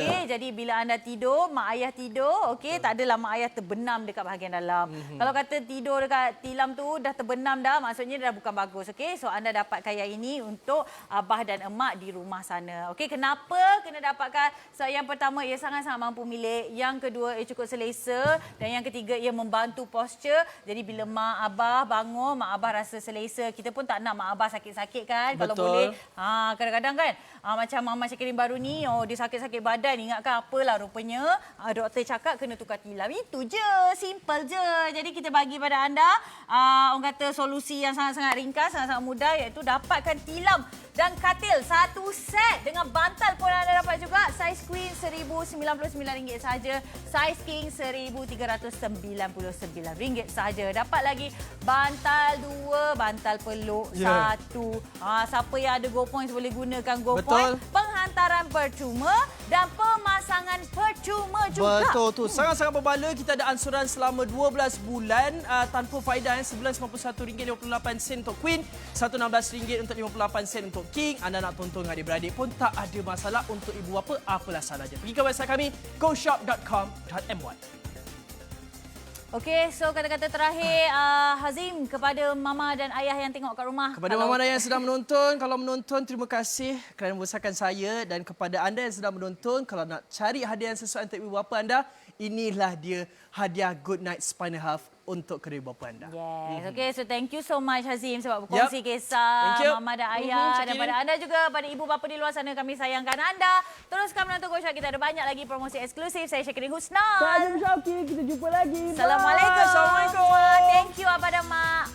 Okey, jadi bila anda tidur, mak ayah tidur, okey, tak adalah mak ayah terbenam dekat bahagian dalam. Kalau kata tidur dekat tilam tu dah terbenam dah, maksudnya dah bukan bagus. Okey, so anda dapatkan yang ini untuk abah dan emak di rumah sana. Okey, kenapa kena dapatkan? So yang pertama, ia sangat-sangat mampu milik. Yang kedua, ia cukup selesa. Dan yang ketiga, ia membantu posture. Jadi bila mak abah bangun, mak abah rasa selesa. Kita pun tak nak mak abah sakit-sakit kan. Kalau boleh. Kadang-kadang kan, macam Mama Syakirin baru ni, dia sakit-sakit badan. Ingatkan apalah rupanya doktor cakap kena tukar tilam. Itu je, simple je. Jadi kita bagi pada anda orang kata solusi yang sangat-sangat ringkas, sangat-sangat mudah, iaitu dapatkan tilam dan katil satu set dengan bantal pun anda dapat juga. Saiz Queen RM1,099 sahaja, saiz King RM1,399 sahaja. Dapat lagi bantal 2, bantal peluk 1. Siapa yang ada Go Points boleh gunakan Go Points. Penghantaran penghantaran percuma dan pemasangan percuma juga. Betul tu. Sangat-sangat berbala. Kita ada ansuran selama 12 bulan tanpa faedah. Sebulan RM91.58 untuk Queen, RM116 untuk 58 sen untuk King. Anda nak tonton dengan adik-beradik pun tak ada masalah. Untuk ibu bapa, apalah salahnya. Pergi ke website kami, goshop.com.my. Okey, so kata-kata terakhir Hazim kepada mama dan ayah yang tengok kat rumah. Kepada mama dan ayah yang sedang menonton, kalau menonton terima kasih kerana membesarkan saya, dan kepada anda yang sedang menonton, kalau nak cari hadiah yang sesuai untuk ibu bapa anda, inilah dia hadiah Good Night Spinal Health untuk kedua ibu bapa anda. Yes. Okay, so thank you so much Hazim sebab berkongsi kisah mama dan ayah, dan pada anda juga, pada ibu bapa di luar sana, kami sayangkan anda. Teruskan menonton Go Shop, kita ada banyak lagi promosi eksklusif. Saya Syakirin Husna. Saya Syauki, kita jumpa lagi. Assalamualaikum. Assalamualaikum. Thank you Abah dan Mak.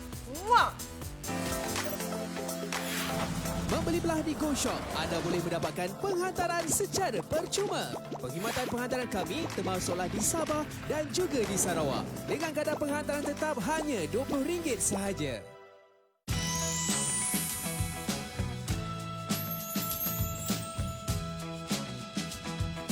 Membeli belah di Go Shop, anda boleh mendapatkan penghantaran secara percuma. Perkhidmatan penghantaran kami termasuklah di Sabah dan juga di Sarawak. Dengan kadar penghantaran tetap hanya RM20 sahaja.